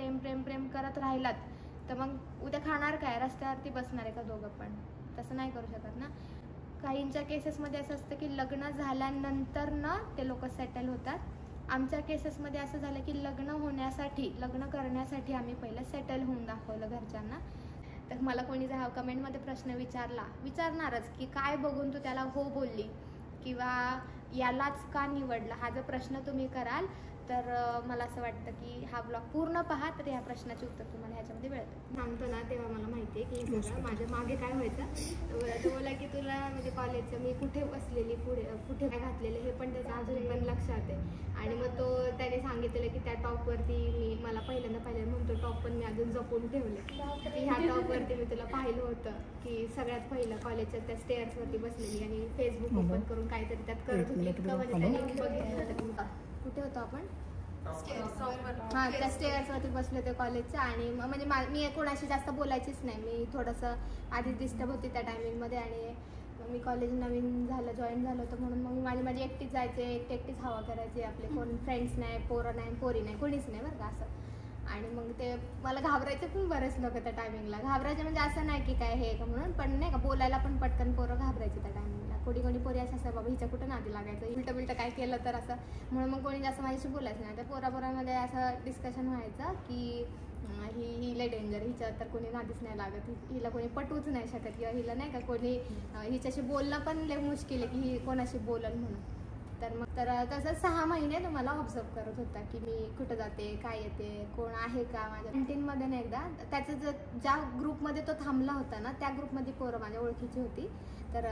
प्रेम प्रेम प्रेम करत राहिलात तर मग उद्या खाणार काय, रस्त्यावरती बसणार आहे का दोघं पण? तसं नाही करू शकत ना. काहींच्या केसेसमध्ये असं असतं की लग्न झाल्यानंतर ना ते लोक सेटल होतात. आमच्या केसेसमध्ये असं झालं की लग्न करण्यासाठी आम्ही पहिलं सेटल होऊन दाखवलं घरच्यांना. तर मला कोणी जर हा कमेंटमध्ये प्रश्न विचारणारच की काय बघून तू त्याला हो बोलली किंवा यालाच का निवडलं, हा जर प्रश्न तुम्ही कराल तर मला असं वाटतं की हा ब्लॉग पूर्ण पहा, तर या प्रश्नाचे उत्तर तुम्हाला ह्याच्यामध्ये मिळतं. सांगतो ना तेव्हा मला माहिती आहे की सगळं माझ्या मागे काय व्हायचं. तो बोला की तुला म्हणजे कॉलेजचं मी कुठे बसलेली, कुठे काय घातलेलं हे पण त्याचं अजून पण लक्षात आहे. आणि मग त्याने सांगितलेलं की त्या टॉपवरती मला पहिल्यांदा म्हणतो टॉप पण मी अजून जपून ठेवले की ह्या टॉपवरती मी तुला पाहिलं होतं की सगळ्यात पहिलं कॉलेजच्या त्या स्टेअर्सवरती बसलेली आणि फेसबुक ओपन करून काहीतरी त्यात करत होती. इतकं म्हणजे त्याने बघितलं होतं. कुठे होतो आपण? हां, त्या स्टेअर्सवरती बसले होते कॉलेजच्या. आणि म्हणजे मी कोणाशी जास्त बोलायचीच नाही. मी थोडंसं आधीच डिस्टर्ब होती त्या टायमिंगमध्ये. आणि मग मी कॉलेज नवीन जॉईन झालं होतं म्हणून मग मी माझी एकटीच जायचे, एकटीच हवा करायची. आपले कोण फ्रेंड्स नाही, पोरं नाही, पोरी नाही, कोणीच नाही बरं का असं. आणि मग ते मला घाबरायचे पण बरेच लोक त्या टायमिंगला. घाबरायचे म्हणजे असं नाही की काय हे का म्हणून, पण नाही का बोलायला पण पटकन पोरं घाबरायचे त्या टायमिंगला. कोणी पोरी असं बाबा हिच्या कुठं नादी लागायचं, उलटं काय केलं तर असं, म्हणून मग कोणी जास्त माझ्याशी बोलायचं नाही. त्या पोरामध्ये असं डिस्कशन व्हायचं की ही लय डेंजर, हिच्या तर कोणी नादीच नाही लागत, हिला कोणी पटवूच नाही शकत किंवा हिला नाही का कोणी हिच्याशी बोलणं पण लय मुश्किल आहे की ही कोणाशी बोलल म्हणून. तर तसं 6 महिने तुम्हाला ऑब्झर्व करत होता की मी कुठं जाते, काय येते, कोण आहे का माझ्या कॅन्टीनमध्ये. नाही एकदा त्याचं ज्या ग्रुपमध्ये तो थांबला होता ना त्या ग्रुपमध्ये पोरं माझ्या ओळखीची होती. तर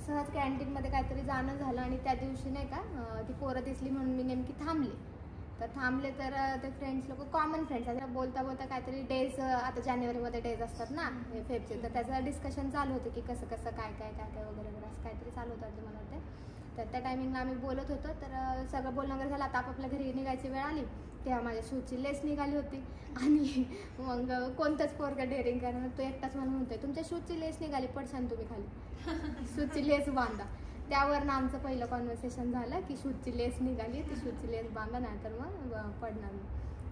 सहज कॅन्टीनमध्ये काहीतरी जाणं झालं आणि त्या दिवशी नाही का ती पोरं दिसली म्हणून मी नेमकी थांबले. तर ते फ्रेंड्स लोक कॉमन फ्रेंड्स आता बोलता काहीतरी डेज, आता जानेवारीमध्ये डेज असतात ना हे फेबचे, तर त्याचं डिस्कशन चालू होतं की कसं काय वगैरे असं काहीतरी चालू होतं ते मला वाटतं. तर त्या टायमिंगला आम्ही बोलत होतो. तर सगळं बोलणं वगैरे झालं. आता आपापल्या घरी निघायची वेळ आली तेव्हा माझ्या शूजची लेस निघाली होती. आणि मग कोणतंच पोरगं डेअरिंग करणार, तो एकटाच म्हणून म्हणतोय तुमच्या शूजची लेस निघाली, पडशान तुम्ही खाली, शूजची लेस बांधा. त्यावरनं आमचं पहिलं कॉन्व्हर्सेशन झालं की शूजची लेस निघाली, ती शूजची लेस बांधा, नाही तर मग पडणार.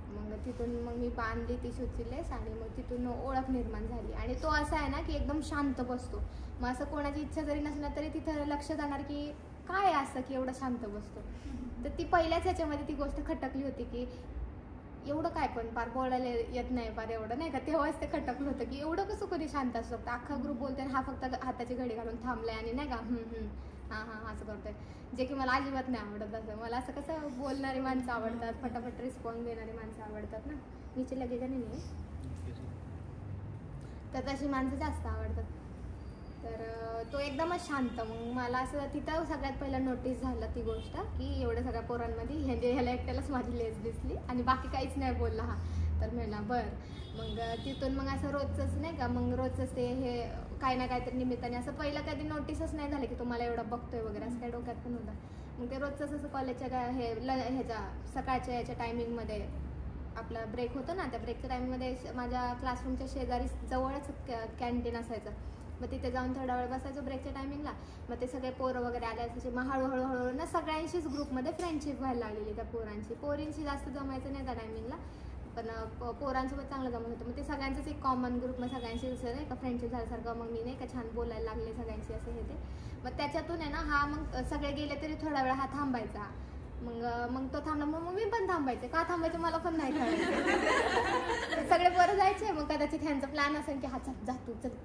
मग तिथून मी बांधली ती शूजची लेस आणि मग तिथून ओळख निर्माण झाली. आणि तो असा आहे ना की एकदम शांत बसतो. मग असं कोणाची इच्छा जरी नसलं तरी तिथं लक्ष जाणार की काय असं की एवढं शांत बसतो. तर ती पहिल्याच ह्याच्यामध्ये ती गोष्ट खटकली होती की एवढं काय पण पार बोलायला येत नाही पार एवढं नाही का. तेव्हाच ते खटकलं होतं की एवढं कसं कधी शांत असू शकतं. अख्खा ग्रुप बोलतोय आणि हा फक्त हाताची घडी घालून थांबलाय आणि नाही का हां असं करतोय, जे की मला अजिबात नाही आवडत. असं मला असं कसं बोलणारी माणसं आवडतात, फटाफट रिस्पॉन्स देणारी माणसं आवडतात ना. मीचे लगेच नाही तर तशी माणसं जास्त आवडतात. तर तो एकदमच शांत. मग मला असं तिथं सगळ्यात पहिलं नोटीस झालं ती गोष्ट की एवढ्या सगळ्या पोरांमध्ये ह्याला एकट्यालाच माझी लेस दिसली आणि बाकी काहीच नाही बोलला हा. तर म्हणला बरं. मग तिथून मग असं रोजचंच नाही का, मग रोजचंच ते हे काही ना काहीतरी निमित्ताने असं पहिलं कधी नोटीसच नाही झालं की तुम्हाला एवढं बघतोय वगैरे असं काही डोक्यात पण होतं. मग ते रोजचंच असं कॉलेजच्या ह्याच्या सकाळच्या याच्या टायमिंगमध्ये आपला ब्रेक होतो ना, त्या ब्रेकच्या टायमिंगमध्ये माझ्या क्लासरूमच्या शेजारी जवळच कॅन्टीन असायचं. मग तिथे जाऊन थोडा वेळ बसायचो ब्रेकच्या टायमिंगला. मग ते सगळे पोरं वगैरे आले असायचे. मग हळूहळू ना सगळ्यांशीच ग्रुपमध्ये फ्रेंडशिप व्हायला लागलेली त्या पोरांची. पोरींशी जास्त जमायचं नाही त्या टायमिंगला, पण पोरांसोबत चांगलं जमत होतं. मग ते सगळ्यांचंच एक कॉमन ग्रुप, मग सगळ्यांशी असं नाही का फ्रेंडशिप झाल्यासारखं. मग मी नाही का छान बोलायला लागले सगळ्यांशी असं हे ते. मग त्याच्यातून आहे ना हा मग सगळे गेले तरी थोडा वेळ हा थांबायचा. मग तो थांबला मग मी पण थांबायचे. का थांबायचे मला पण नाही कळायचं. सगळे पोरं जायचे. मग कदाचित ह्यांचा प्लॅन असेल की हा जा तू चल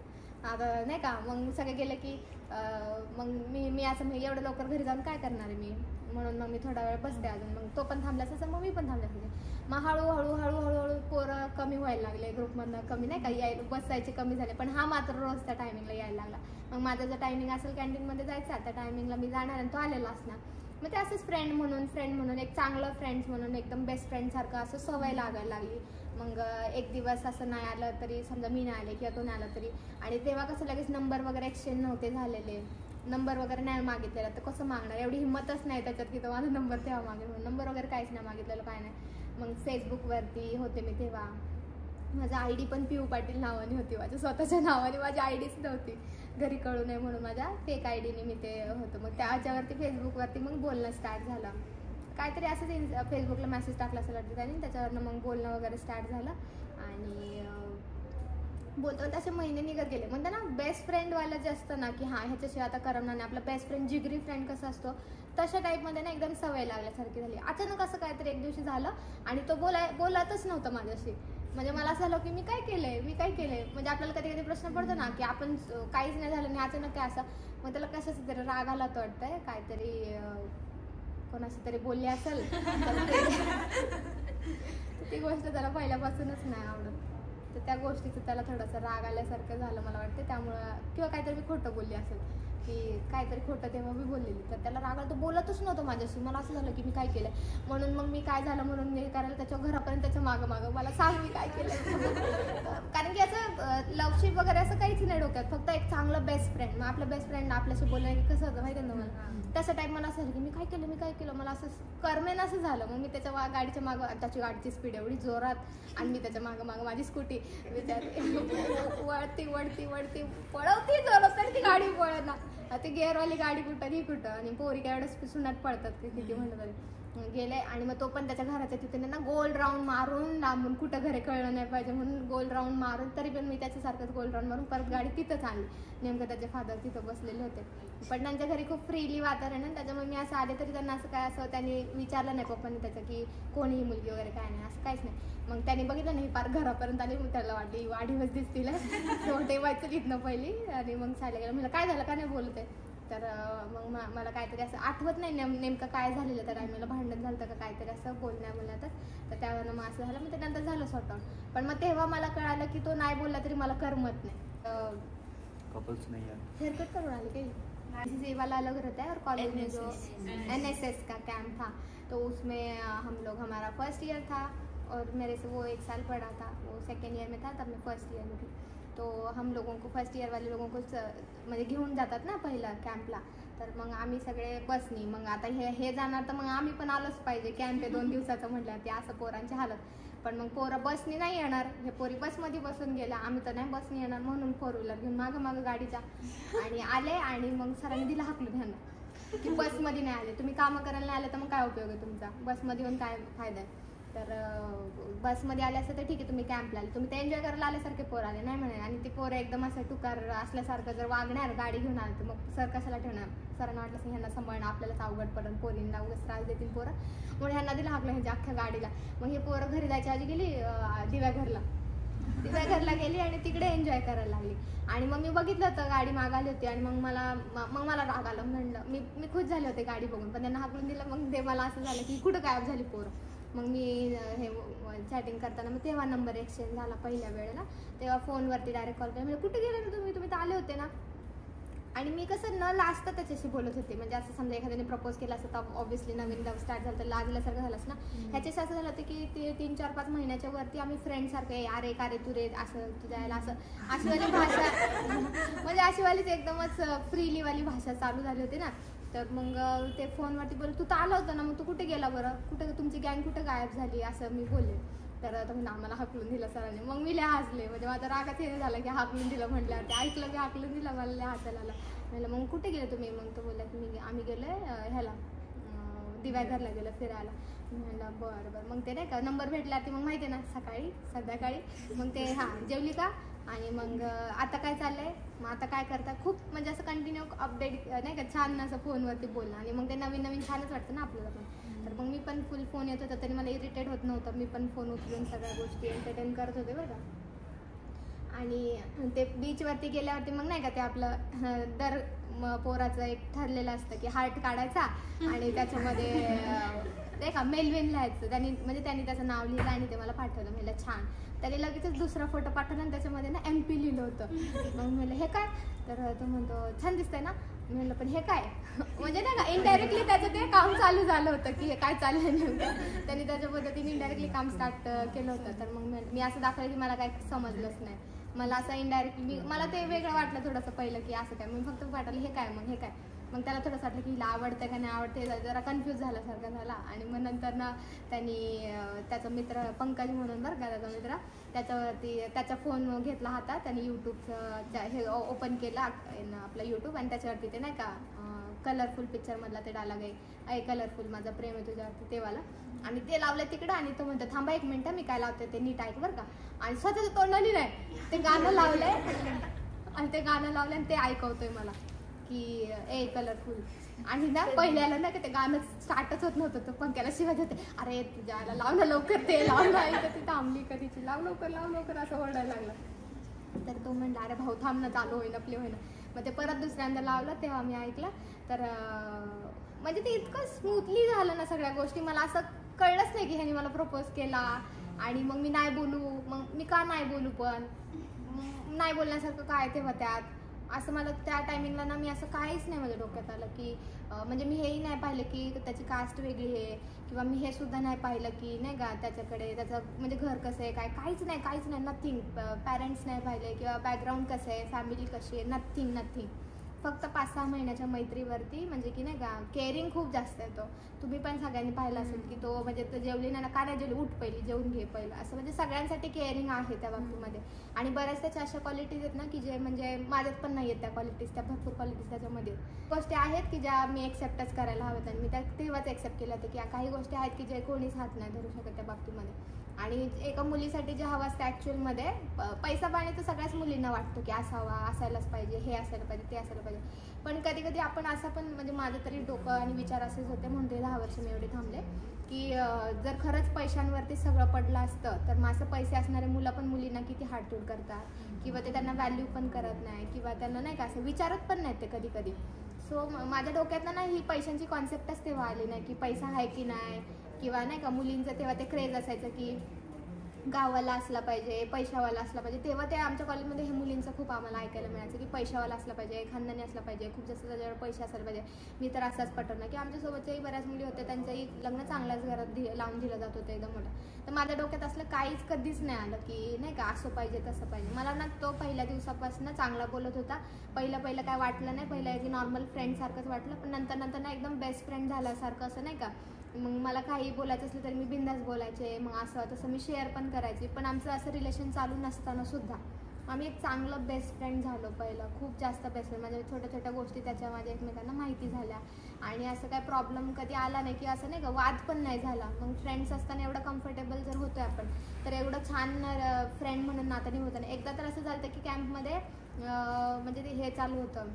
आता नाही का. मग सगळे गेले की मग मी असं एवढं लवकर घरी जाऊन काय करणार आहे मी, म्हणून मग मी थोडा वेळ बसते अजून. मग तो पण थांबला असं, मग मी पण थांबले असेल. मग हळूहळू पोरं कमी व्हायला लागले ग्रुपमधनं. कमी नाही का यायला बसायचे कमी झाले, पण हा मात्र रोज त्या टायमिंगला यायला लागला. मग माझं जर टायमिंग असेल कॅन्टीनमध्ये जायचं त्या टायमिंगला मी जाणार आणि तो आलेला असणार. मग ते असंच फ्रेंड म्हणून एक चांगलं फ्रेंड्स म्हणून एकदम बेस्ट फ्रेंडसारखं असं सवय लागायला लागली. मग एक दिवस असं नाही आलं तरी, समजा मी नाही आले किंवा तो नाही आला तरी, आणि तेव्हा कसं लगेच नंबर वगैरे एक्सचेंज नव्हते झालेले, नंबर वगैरे नाही मागितलेला, तर कसं मागणार, एवढी हिंमतच नाही त्याच्यात की तो माझा नंबर तेव्हा मागेल म्हणून. नंबर वगैरे काहीच नाही मागितलेलं, काय नाही. मग फेसबुकवरती होते मी तेव्हा. माझं आय डी पण पिऊ पाटील नावाने होती, माझ्या स्वतःच्या नावाने माझी आय डीच नव्हती, घरी कळू नये म्हणून माझ्या फेक आय डीने मी ते होतं. मग त्याच्यावरती फेसबुकवरती मग बोलणं स्टार्ट झालं. काहीतरी असंच फेसबुकला मेसेज टाकला असेल वाटतं त्याने, त्याच्यावरनं मग बोलणं वगैरे स्टार्ट झालं आणि बोलतो तसे महिने निघत गेले. म्हणते ना बेस्ट फ्रेंडवाला जे असतं ना की हां ह्याच्याशिवाय आता करमणार नाही, आपला बेस्ट फ्रेंड जिगरी फ्रेंड कसं असतो तशा टाईपमध्ये ना एकदम सवय लागल्यासारखी झाली. अचानक असं काहीतरी एक दिवशी झालं आणि तो बोलतच नव्हतं माझ्याशी. म्हणजे मला असं झालं की मी काय केलंय. म्हणजे आपल्याला कधी कधी प्रश्न पडतो ना की आपण काहीच नाही झालं आणि अचानक काय असं, मग त्याला कशाचं तरी राग आला तर वाटतंय, काहीतरी कोणाशी तरी बोलली असेल ती गोष्ट त्याला पहिल्यापासूनच नाही आवडत. तर त्या गोष्टीचं त्याला थोडंसं राग आल्यासारखं झालं मला वाटतं. त्यामुळं किंवा काहीतरी मी खोटं बोलली असेल की काहीतरी खोटं तेव्हा मी बोललेली, तर त्याला राग आला. तो बोलतच नव्हतं माझ्याशी. मला असं झालं की मी काय केलं म्हणून. मग मी काय झालं म्हणून मी करायला त्याच्या घरापर्यंत त्याच्या मागं मला सांग मी काय केलं. कारण की असं लवशिप वगैरे असं काहीच नाही डोक्यात, फक्त एक चांगलं बेस्ट फ्रेंड. मग आपलं बेस्ट फ्रेंड आपल्याशी बोलणं की कसं होतं माहिती आहे ना मला. तसं टाईप मला असं झालं की मी काय केलं मला असं करमेन असं झालं. मग मी त्याच्या गाडीच्या मागं, त्याची गाडीची स्पीड एवढी जोरात आणि मी त्याच्या मागं माझी स्कूटी वळती पळवती जोरात तर ती गाडी पळना. ती गेअरवाली गाडी कुठं आणि पोरी काय एवढं सुनाट पळतात की किती म्हणत तरी. गेले आणि मग तो पण त्याच्या घराच्या तिथे ना गोल राऊंड मारून लांबून, कुठं घरी कळलं नाही पाहिजे म्हणून गोल राऊंड मारून, तरी पण मी त्याच्यासारखंच गोल राऊंड मारून परत गाडी तिथंच आणली. नेमकं त्याचे फादर तिथं बसलेले होते. पण त्यांच्या घरी खूप फ्रीली वातावरण आहे, त्याच्यामुळे मी असं आले तरी त्यांना असं काय असं त्यांनी विचारलं नाही पप्पांनी त्याचं की कोणी ही मुलगी वगैरे काय नाही, असं काहीच नाही. मग त्यांनी बघितलं नाही, पार घरापर्यंत आली. मग त्याला वाटली वाढीवच दिसतील, ठेवायचं तिथनं पहिली. आणि मग शाळेला गेलं. मला काय झालं का नाही बोलत आहे. तर मग मला काहीतरी असं आठवत नाही नेमकं काय झालेलं त्या टायमाला, भांडण झालं का काहीतरी असं बोलण्या तर त्यावरनं मग असं झालं. मग त्यानंतर झालं सॉर्ट आउट. पण मग तेव्हा मला कळालं की तो नाही बोलला तरी मला करमत नाही. कपल्स नहीं है, हेयरकट करवा ले गई। ये वाला अलग रहता है और कॉलेज में जो NSS का कैंप था तो उसमें हम लोग, हमारा फर्स्ट ईयर था और मेरे से वो 1 साल पढ़ा था, वो सेकेंड ईयर में था तब मैं फर्स्ट ईयर में थी. तो हम लोगों को फर्स्ट ईयर वाले लोगों को म्हणजे घेऊन जातात ना पहिला कॅम्पला, तर मग आम्ही सगळे बसनी. मग आता हे जाणार तर मग आम्ही पण आलोच पाहिजे, कॅम्प आहे 2 दिवसाचं म्हटलं ते असं पोरांची हालत. पण मग पोरं बसनी नाही येणार, हे पोरी बसमध्ये बसून गेल्या, आम्ही तर नाही बसनी येणार म्हणून 4 व्हीलर घेऊन मागं गाडीच्या आणि आले. आणि मग सरांनी दिला हाकलून ह्यांना की बसमध्ये नाही आले, तुम्ही कामं करायला नाही आले तर मग काय उपयोग आहे तुमचा, बसमध्ये येऊन काय फायदा आहे. तर बसमध्ये आले असं तर ठीक आहे, तुम्ही कॅम्पला आले, तुम्ही ते एन्जॉय करायला आल्यासारखे पोर आले नाही म्हणे. आणि ते पोरं एकदम असं टुकार असल्यासारखं जर वागणार, गाडी घेऊन आले तर मग सर कशाला ठेवणार. सरांना वाटलं की ह्यांना सांभाळणं आपल्यालाच अवघड पडून, पोरींना उगाच त्रास देतील पोरं, म्हणून ह्यांना दिलं हाकलं ह्यांच्या अख्ख्या गाडीला. मग हे पोरं घरी जायच्या आधी गेली दिव्याघरला गेली आणि तिकडे एन्जॉय करायला लागली. आणि मग मी बघितलं होतं गाडी मागाली होती आणि मग मला राग आला. म्हणलं मी खुश झाले होते गाडी बघून, पण त्यांना हाकलून दिलं. मग ते मला असं झालं की कुठं गायब झाली पोरं. मग मी हे चॅटिंग करताना मग तेव्हा नंबर एक्सचेंज झाला पहिल्या वेळेला, तेव्हा फोनवरती डायरेक्ट कॉल केला. म्हणजे कुठे गेले ना तुम्ही तर आले होते ना. आणि मी कसं न लाजता त्याच्याशी बोलत होते. म्हणजे असं समजा एखाद्याने प्रपोज केलं असं तर ऑब्व्हियसली नवीन स्टार्ट झालं तर लाजल्यासारखं झालंच ना. ह्याच्याशी असं झालं होतं की ते 3-4-5 महिन्याच्या वरती आम्ही फ्रेंडसारखं अरे का रे तू रे असं तुझ्या यायला असं अशीवाली भाषा म्हणजे अशीवालीच एकदमच फ्रीलीवाली भाषा चालू झाली होती ना. तर मग ते फोनवरती बोलत तू तर आला होता ना, मग तू कुठे गेला बरं, कुठे तुमची गँग कुठे गायब झाली असं मी बोलले. तर तुम्ही आम्हाला हाकलून दिलं सरांनी. मग मी लय हसले, म्हणजे माझा रागाच हे झाला की हाकलून दिलं म्हटल्यावर. ते ऐकलं की हाकलून दिलं, मला लय हसायला आलं. म्हणलं मग कुठे गेले तुम्ही. मग तो बोलला की आम्ही गेलो ह्याला दिव्याघरला गेलो फिरायला. म्हणलं बरं. मग ते नाही का नंबर भेटला ती मग माहिती आहे ना संध्याकाळी मग ते जेवली का आणि मग आता काय चाललंय, मग आता काय करता, खूप म्हणजे असं कंटिन्यू अपडेट नाही का छान असं फोनवरती बोलणं. आणि मग ते नवीन छानच वाटतं ना आपल्याला पण. तर मग मी पण फुल फोन येत होता तरी मला इरिटेट होत नव्हतं, मी पण फोन उचलून सगळ्या गोष्टी एंटरटेन करत होते बरं का. आणि ते बीचवरती गेल्यावरती मग नाही का ते आपलं दर पोराचं एक ठरलेलं असतं की हार्ट काढायचा आणि त्याच्यामध्ये नाही का मेलविन लिहायचं. त्यांनी त्याचं नाव लिहिलं आणि ते मला पाठवलं. म्हणलं छान. त्याने लगेचच दुसरा फोटो पाठवला आणि त्याच्यामध्ये ना MP लिहिलं होतं. मग म्हणलं हे काय, तर तो म्हणतो छान दिसतंय ना. म्हणलं पण हे काय म्हणजे नाही का इनडायरेक्टली त्याचं ते काम चालू झालं होतं की हे काय चाललं नेमकं. त्यांनी त्याच्या पद्धतीने इनडायरेक्टली काम स्टार्ट केलं होतं. तर मग मी असं दाखवलं की मला काय समजलंच नाही. मला असं इनडायरेक्टली मला ते वेगळं वाटलं थोडंसं पहिलं की असं काय. मी फक्त पाठवलं हे काय, मग हे काय. मग त्याला थोडंसं वाटलं की हिला आवडतं का नाही आवडते, जरा कन्फ्यूज झाल्यासारखं झाला. आणि मग नंतर ना त्यांनी त्याचा मित्र पंकज म्हणून बरं का त्याचा मित्र, त्याच्यावरती त्याचा फोन घेतला हातात. त्यांनी यूट्यूबचं हे ओपन केलं आपलं यूट्यूब आणि त्याच्यावरती ते नाही का कलरफुल पिक्चरमधला ते डायलॉग आहे, कलरफुल माझा प्रेम आहे तुझ्यावरती, ते वाला. आणि ते लावलं तिकडं आणि तो म्हणतो थांबा 1 मिनिट मी काय लावते ते नीट ऐक बरं का. आणि स्वतःचं तोंडाने नाही ते गाणं लावलंय आणि ते गाणं लावलंय आणि ते ऐकवतोय मला की कलरफुल. आणि ना पहिल्याला ना ते गाणं स्टार्टच होत नव्हतं, तो पंख्याला शिवाय होते, अरे तुझ्या आला लाव ना लवकर, ते लाव ना, इथं ती थांबली कधीची, लाव लवकर असं ओरडायला लागला. तर तो म्हणला अरे भाऊ थांब ना, चालू होईना प्ले होईना. मग ते परत दुसऱ्यांदा लावलं तेव्हा मी ऐकलं. तर म्हणजे ते इतकं स्मूथली झालं ना सगळ्या गोष्टी, मला असं कळलंच नाही की ह्यानी मला प्रपोज केला आणि मग मी नाही बोलू, मग मी का नाही बोलू, पण नाही बोलण्यासारखं काय तेव्हा त्यात असं मला त्या टायमिंगला ना मी असं काहीच नाही माझ्या डोक्यात आलं की म्हणजे मी हेही नाही पाहिलं की त्याची कास्ट वेगळी आहे, किंवा मी हे सुद्धा नाही पाहिलं की नाही का त्याच्याकडे त्याचं म्हणजे घर कसं आहे, काहीच नाही, नथिंग. पॅरेंट्स नाही पाहिले किंवा बॅकग्राऊंड कसं आहे, फॅमिली कशी आहे, नथिंग. फक्त 5-6 महिन्याच्या मैत्रीवरती म्हणजे की नाही का केअरिंग खूप जास्त आहे तो. तुम्ही पण सगळ्यांनी पाहिलं असेल की तो म्हणजे तो जेवली नाही ना, का नाही जेवली, उठ पहिली जेवून घे पहिलं, असं म्हणजे सगळ्यांसाठी केअरिंग आहे त्या बाबतीमध्ये. आणि बऱ्याच त्याच्या अशा क्वालिटीज आहेत ना की जे म्हणजे माझ्यात पण नाही आहेत त्या क्वालिटीज, त्या भरपूर क्वालिटीज त्याच्यामध्ये. गोष्टी आहेत की ज्या मी एक्सेप्टच करायला हव्यात आणि मी त्या तेव्हाच एक्सेप्ट केलं होतं की काही गोष्टी आहेत की जे कोणीच हात नाही धरू शकत त्या बाबतीमध्ये. आणि एका मुलीसाठी जे हवं असतं ॲक्च्युअलमध्ये पैसा पाणी तर सगळ्याच मुलींना वाटतो की असावा, असायलाच पाहिजे, हे असायला पाहिजे, ते असायला पाहिजे. पण कधी कधी आपण असं पण म्हणजे माझं तरी डोकं आणि विचार असेच होते म्हणून ते 10 वर्ष मी एवढे थांबले की जर खरंच पैशांवरती सगळं पडलं असतं तर माझं पैसे असणारे मुलं पण मुलींना किती हाडतूड करतात किंवा ते त्यांना व्हॅल्यू पण करत नाही किंवा त्यांना नाही का असं विचारत पण नाहीत ते कधी कधी. सो माझ्या डोक्यातनं ना ही पैशांची कॉन्सेप्टच तेव्हा आली नाही की पैसा आहे की नाही, किंवा नाही का मुलींचं तेव्हा ते क्रेज असायचं की गावाला असला पाहिजे, पैशावाला असला पाहिजे. तेव्हा ते आमच्या कॉलेजमध्ये हे मुलींचं खूप आम्हाला ऐकायला मिळायचं की पैशावाला असला पाहिजे, खानदानी असला पाहिजे, खूप जास्त त्याच्यावर पैसे असायला पाहिजे. मी तर असाच पटवणार की आमच्यासोबतच्याही बऱ्याच मुली होत्या, त्यांचंही लग्न चांगल्याच घरात लावून दिलं जात होतं एकदम मोठं. तर माझ्या डोक्यात असलं काहीच कधीच नाही आलं की नाही का असं पाहिजे तसं पाहिजे. मला ना तो पहिल्या दिवसापासून चांगला बोलत होता. पहिलं काय वाटलं नाही, पहिलं की नॉर्मल फ्रेंडसारखंच वाटलं, पण नंतर ना एकदम बेस्ट फ्रेंड झाल्यासारखं असं नाही का. मग मला काही बोलायचं असलं तरी मी बिंदास बोलायचे, मग असं तसं मी शेअर पण करायचे. पण आमचं असं रिलेशन चालू नसताना सुद्धा आम्ही एक चांगलं बेस्ट फ्रेंड झालो. पहिलं खूप जास्त बेस्ट फ्रेंड, म्हणजे छोट्या गोष्टी त्याच्या माझ्या एकमेकांना माहिती झाल्या आणि असं काय प्रॉब्लेम कधी आला नाही की असं नाही का वाद पण नाही झाला. मग फ्रेंड्स असताना एवढं कम्फर्टेबल जर होतोय आपण तर एवढं छान फ्रेंड म्हणून नातं नाही होतं. एकदा तर असं झालं की कॅम्पमध्ये म्हणजे ते हे चालू होतं,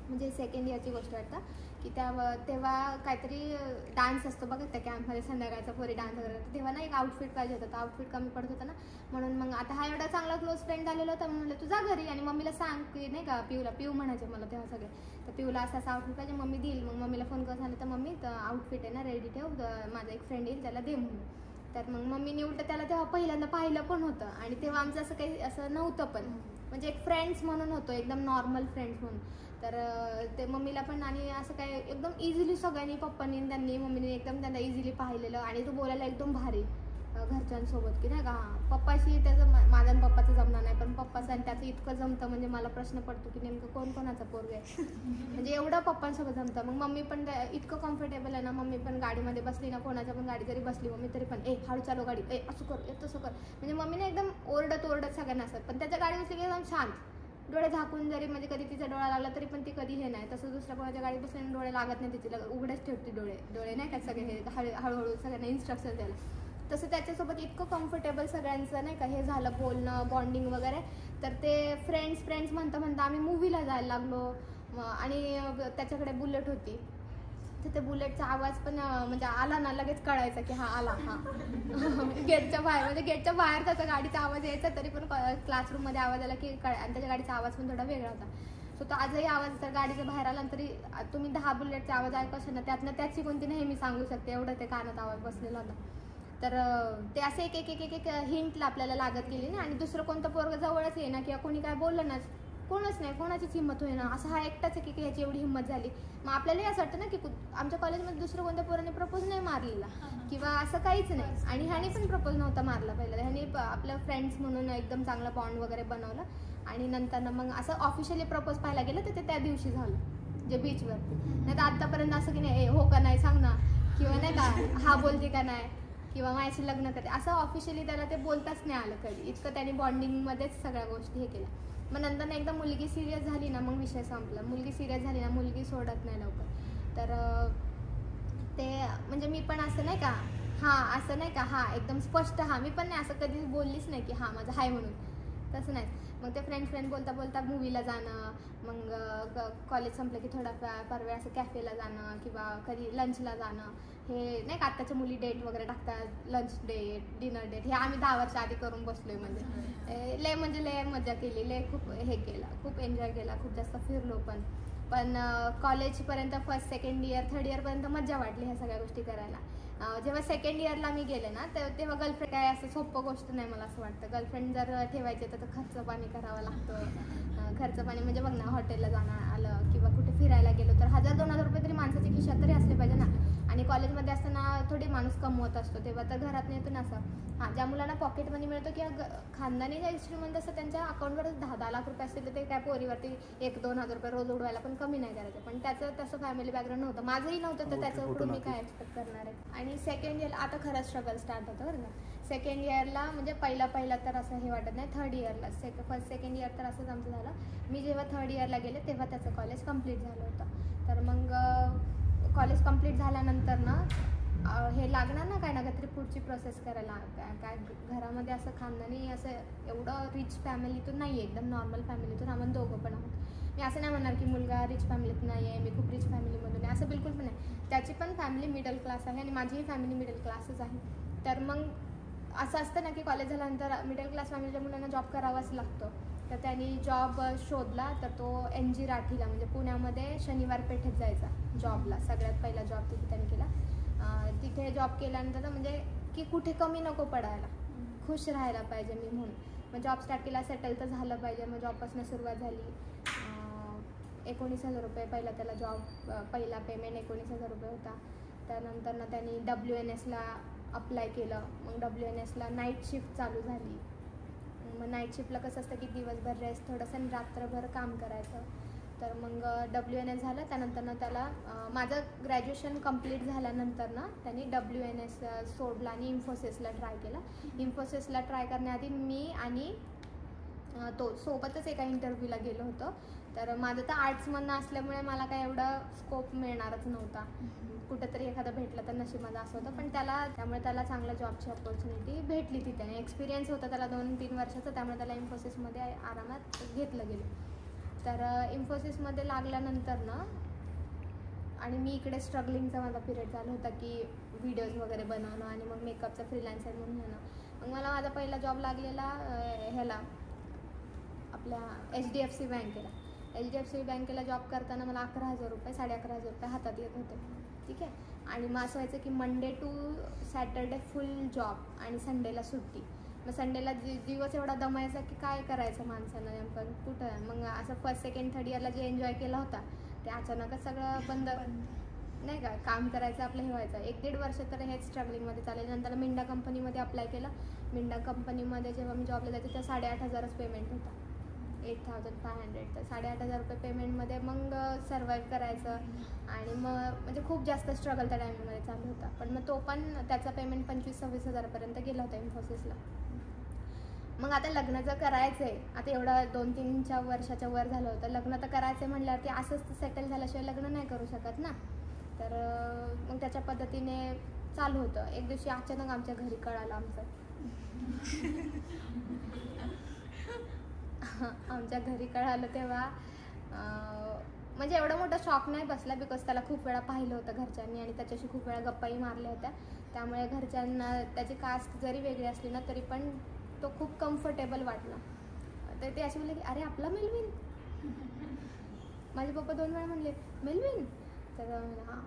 म्हणजे 2nd इयरची गोष्ट वाटतं की तेव्हा काहीतरी डान्स असतो बघा त्या कॅम्पमध्ये, संध्याकाळचा पोरी डान्स वगैरे. तेव्हा ना एक आउटफिट पाहिजे होतं, तर आउटफिट कमी पडत होतं ना, म्हणून मग आता हा एवढा चांगला क्लोज फ्रेंड झालेला होता. म्हणलं तू जा घरी आणि मम्मीला सांग की नाही का पिऊ म्हणायचे मला तेव्हा सगळे, तर पिऊला असं आउटफिट पाहिजे, मम्मी देईल. मग मम्मीला फोन करून सांगितलं तर मम्मी तर आउटफिट आहे ना रेडी ठेव, माझा एक फ्रेंड येईल त्याला दे म्हणून. तर मग मम्मीने उलटं त्याला तेव्हा पहिल्यांदा पाहिलं पण होतं आणि तेव्हा आमचं असं काही असं नव्हतं, पण म्हणजे एक फ्रेंड्स म्हणून होतो, एकदम नॉर्मल फ्रेंड्स म्हणून. तर ते मम्मीला पण आणि असं काय एकदम इझिली सगळ्यांनी पप्पांनी त्यांनी मम्मीने एकदम त्यांना इझिली पाहिलेलं आणि तो बोलायला एकदम भारी घरच्यांसोबत की नाही का. पप्पाशी त्याचं माझं आणि पप्पाचं जमणार नाही, पण पप्पाचं आणि त्याचं इतकं जमतं म्हणजे मला प्रश्न पडतो की नेमकं कोणाचा पोरग आहे म्हणजे एवढं पप्पांसोबत जमतं. मग मम्मी पण इतकं कम्फर्टेबल आहे ना, मम्मी पण गाडीमध्ये बसली ना, कोणाच्या पण गाडी जरी बसली मम्मी तरी पण हळू चालू गाडी, असं कर तसं कर, म्हणजे मम्मीने एकदम ओरडत सगळ्यांना असतात. पण त्याच्या गाडी बसली की एकदम शांत, डोळे झाकून जरी म्हणजे कधी तिचा डोळा लागला तरी पण ती कधी हे नाही. तसं दुसऱ्या कोणाच्या गाडीत बसल्याने डोळे लागत नाही, तिची उघडेच ठेवते डोळे नाही का सगळे हे हळूहळू सगळ्यांना इन्स्ट्रक्शन द्यायला. तसं त्याच्यासोबत इतकं कम्फर्टेबल सगळ्यांचं नाही का हे झालं बोलणं बॉन्डिंग वगैरे. तर ते फ्रेंड्स म्हणता आम्ही मूवीला जायला लागलो आणि त्याच्याकडे बुलेट होती, तर ते बुलेटचा आवाज पण म्हणजे आला ना लगेच कळायचा की हा आला, हा गेटच्या बाहेर, म्हणजे गेटच्या बाहेर त्याचा गाडीचा आवाज यायचा तरी पण क्लासरूममध्ये आवाज आला की आणि त्याच्या गाडीचा आवाज पण थोडा वेगळा होता. सो तो आजही आवाज तर गाडीच्या बाहेर आला तरी तुम्ही 10 बुलेटचा आवाज ऐकू असेल ना, त्यातनं त्याची कोणती नेहमी सांगू शकते, एवढं ते कानात आवाज बसलेला होता. तर ते असे एक हिंटला आपल्याला लागत गेली ना. आणि दुसरं कोणतं पोरग जवळच ये ना किंवा कोणी काय बोललं ना, कोणच नाही, कोणाचीच हिंमत होईना, असं हा एकटाच आहे की ह्याची एवढी हिंमत झाली. मग आपल्यालाही असं वाटतं ना की आमच्या कॉलेजमध्ये दुसरं कोणत्या पोराने प्रपोज नाही मारलेला किंवा असं काहीच नाही, आणि ह्याने पण प्रपोज नव्हता मारला पहिला. ह्याने आपल्या फ्रेंड्स म्हणून एकदम चांगला बॉन्ड वगैरे बनवलं आणि नंतर मग असं ऑफिशियली प्रपोज पाहायला गेलं तर ते त्या दिवशी झालं जे बीचवर. नाही तर आतापर्यंत असं की नाही हो का नाही सांग ना, किंवा नाही का हा बोलते का नाही, किंवा माझ्याशी लग्न करते, असं ऑफिशियली त्याला ते बोलताच नाही आलं कधी. इतकं त्याने बॉन्डिंगमध्येच सगळ्या गोष्टी हे केल्या. मग नंतर एकदा मुलगी सिरियस झाली ना, मग विषय संपला. मुलगी सिरियस झाली ना, मुलगी सोडत नाही लवकर. तर ते म्हणजे मी पण असं नाही का, हां असं नाही का, हां एकदम स्पष्ट, हां मी पण नाही असं कधी बोललीच नाही की हां माझं हाय म्हणून, तसं नाही. मग ते फ्रेंड बोलता बोलता मूवीला जाणं, मग कॉलेज संपलं की थोडाफार वेळ असं कॅफेला जाणं किंवा कधी लंचला जाणं. हे नाही का आत्ताच्या मुली डेट वगैरे टाकतात, लंच डेट, डिनर डेट, हे आम्ही 10 वर्ष आधी करून बसलोय. म्हणजे लय मजा केली, लय खूप हे केलं, खूप एन्जॉय केला, खूप जास्त फिरलो. पण कॉलेजपर्यंत फर्स्ट सेकंड इयर थर्ड इयरपर्यंत मजा वाटली ह्या सगळ्या गोष्टी करायला. जेव्हा सेकंड इयरला मी गेले ना, तेव्हा गर्लफ्रेंड काय असं सोपं गोष्ट नाही मला असं वाटतं. गर्लफ्रेंड जर ठेवायचे तर खर्च पाणी करावं लागतं. खर्च पाणी म्हणजे बघ ना, हॉटेलला जाणं आलं किंवा कुठे फिरायला गेलो तर 1000-2000 रुपये तरी माणसाच्या खिशात तरी असले पाहिजे ना. आणि कॉलेजमध्ये असताना थोडी माणूस कमवत असतो, तेव्हा तर घरात नाही येतो ना असं. हां, ज्या मुलांना पॉकेट मनी मिळतो किंवा खानदानी ज्या श्रीमंत असतं त्यांच्या अकाउंटवरच 10-10 लाख रुपये असतील तर ते काय पोरीवरती 1-2 हजार रुपये रोज उडवायला पण कमी नाही करायचं. पण त्याचं तसं फॅमिली बॅकग्राऊंड नव्हतं, माझंही नव्हतं, तर त्याच्याकडून मी काय एक्सपेक्ट करणार आहे. आणि सेकंड इयर आता खरंच स्ट्रगल स्टार्ट होतं बरं का. सेकंड इयरला म्हणजे पहिला तर असं हे वाटत नाही. थर्ड इयरला फर्स्ट सेकंड इयर तर असंच आमचं झालं. मी जेव्हा थर्ड इयरला गेले तेव्हा त्याचं कॉलेज कम्प्लीट झालं होतं. तर मग कॉलेज कम्प्लीट झाल्यानंतर ना हे लागणार ना काय ना काहीतरी पुढची प्रोसेस करायला. काय घरामध्ये असं खानदानी असं एवढं रिच फॅमिलीतून नाही आहे, एकदम नॉर्मल फॅमिलीतून आम्ही दोघं पण आहोत. मी असं नाही म्हणणार की मुलगा रिच फॅमिलीत नाही आहे, मी खूप रिच फॅमिलीमधून आहे, असं बिलकुल पण नाही. त्याची पण फॅमिली मिडल क्लास आहे आणि माझीही फॅमिली मिडल क्लासच आहे. तर मग असं असतं ना की कॉलेज झाल्यानंतर मिडल क्लास फॅमिलीच्या मुलांना जॉब करावाच लागतो. तर त्यांनी जॉब शोधला, तर तो NG राठीला म्हणजे पुण्यामध्ये शनिवार पेठेत जायचा जॉबला. सगळ्यात पहिला जॉब तिथे त्यांनी केला. तिथे जॉब केल्यानंतर म्हणजे की कुठे कमी नको पडायला, खुश राहायला पाहिजे मी म्हणून. मग जॉब स्टार्ट केला, सेटल तर झालं पाहिजे. मग जॉबपासून सुरुवात झाली. 19,000 रुपये पहिला त्याला जॉब, पहिला पेमेंट 19,000 रुपये होता. त्यानंतर ना त्यांनी WNSला अप्लाय केलं. मग WNSला नाईट शिफ्ट चालू झाली. मग नाईट शिफ्टला कसं असतं की दिवसभर रेस्ट थोडंसं आणि रात्रभर काम करायचं. तर मग WNS झालं. त्यानंतर ना त्याला माझं ग्रॅज्युएशन कंप्लीट झाल्यानंतर ना त्यांनी WNS सोडला आणि इन्फोसिसला ट्राय केला. इन्फोसिसला ट्राय करण्याआधी मी आणि तो सोबतच एका इंटरव्ह्यूला गेलो होतो. तर माझं तर आर्ट्समधनं असल्यामुळे मला काय एवढं स्कोप मिळणारच नव्हता. कुठंतरी एखादं भेटलं तर नशीब माझं असं होतं. पण त्यामुळे त्याला चांगल्या जॉबची ऑपॉर्च्युनिटी भेटली तिथे. एक्सपिरियन्स होता त्याला 2-3 वर्षाचा, त्यामुळे त्याला इन्फोसिसमध्ये आरामात घेतलं गेलं. तर इन्फोसिसमध्ये लागल्यानंतर ना, आणि मी इकडे स्ट्रगलिंगचा माझा पिरियड चालू होता की व्हिडिओज वगैरे बनवणं आणि मग मेकअपचा फ्रीलान्सर म्हणून घेणं. मग मला माझा पहिला जॉब लागलेला ह्याला आपल्या HDFC बँकेला. HDFC बँकेला जॉब करताना मला 11,000 रुपये 11,500 रुपये हातात येत होते. ठीक आहे. आणि मग असं व्हायचं की Monday to Saturday full job आणि संडेला सुट्टी. मग संडेला दिवस एवढा दमायचा की काय करायचं माणसानं नेमकं कुठं. मग असं फर्स्ट सेकंड थर्ड इयरला जे एन्जॉय केला होता ते अचानकच सगळं बंद नाही का. काम करायचं आपलं हे व्हायचं. 1-1.5 वर्ष तर हेच स्ट्रगलिंगमध्ये चालेल. नंतर मिंडा कंपनीमध्ये अप्लाय केलं. मिंडा कंपनीमध्ये जेव्हा मी जॉबला जायचे तेव्हा 8,500च पेमेंट होता, 8,500. तर 8,500 रुपये पेमेंटमध्ये मग सर्वाईव्ह करायचं. आणि मग म्हणजे खूप जास्त स्ट्रगल त्या टायमिंगमध्ये चालू होता. पण मग तो पण त्याचा पेमेंट 25-26 हजारापर्यंत गेला होता इन्फोसिसला. मग आता लग्न जर करायचं आहे, आता एवढं 2-3 वर्षाच्या वर झालं होतं, लग्न तर करायचं आहे म्हटल्यावरती असंच सेटल झाल्याशिवाय लग्न नाही करू शकत ना. तर मग त्याच्या पद्धतीने चालू होतं. एक दिवशी अचानक आमच्या घरी कळालं आमच्या घरी कळालं तेव्हा म्हणजे एवढा मोठा शॉक नाही बसला, बिकॉज त्याला खूप वेळा पाहिलं होतं घरच्यांनी आणि त्याच्याशी खूप वेळा गप्पाही मारल्या होत्या. त्यामुळे घरच्यांना त्याची कास्ट जरी वेगळी असली ना तरी पण तो खूप कम्फर्टेबल वाटला. तर ते असे म्हणले की अरे आपला मेलविन. माझे पप्पा 2 वेळा म्हणले मेलविन. तर हां,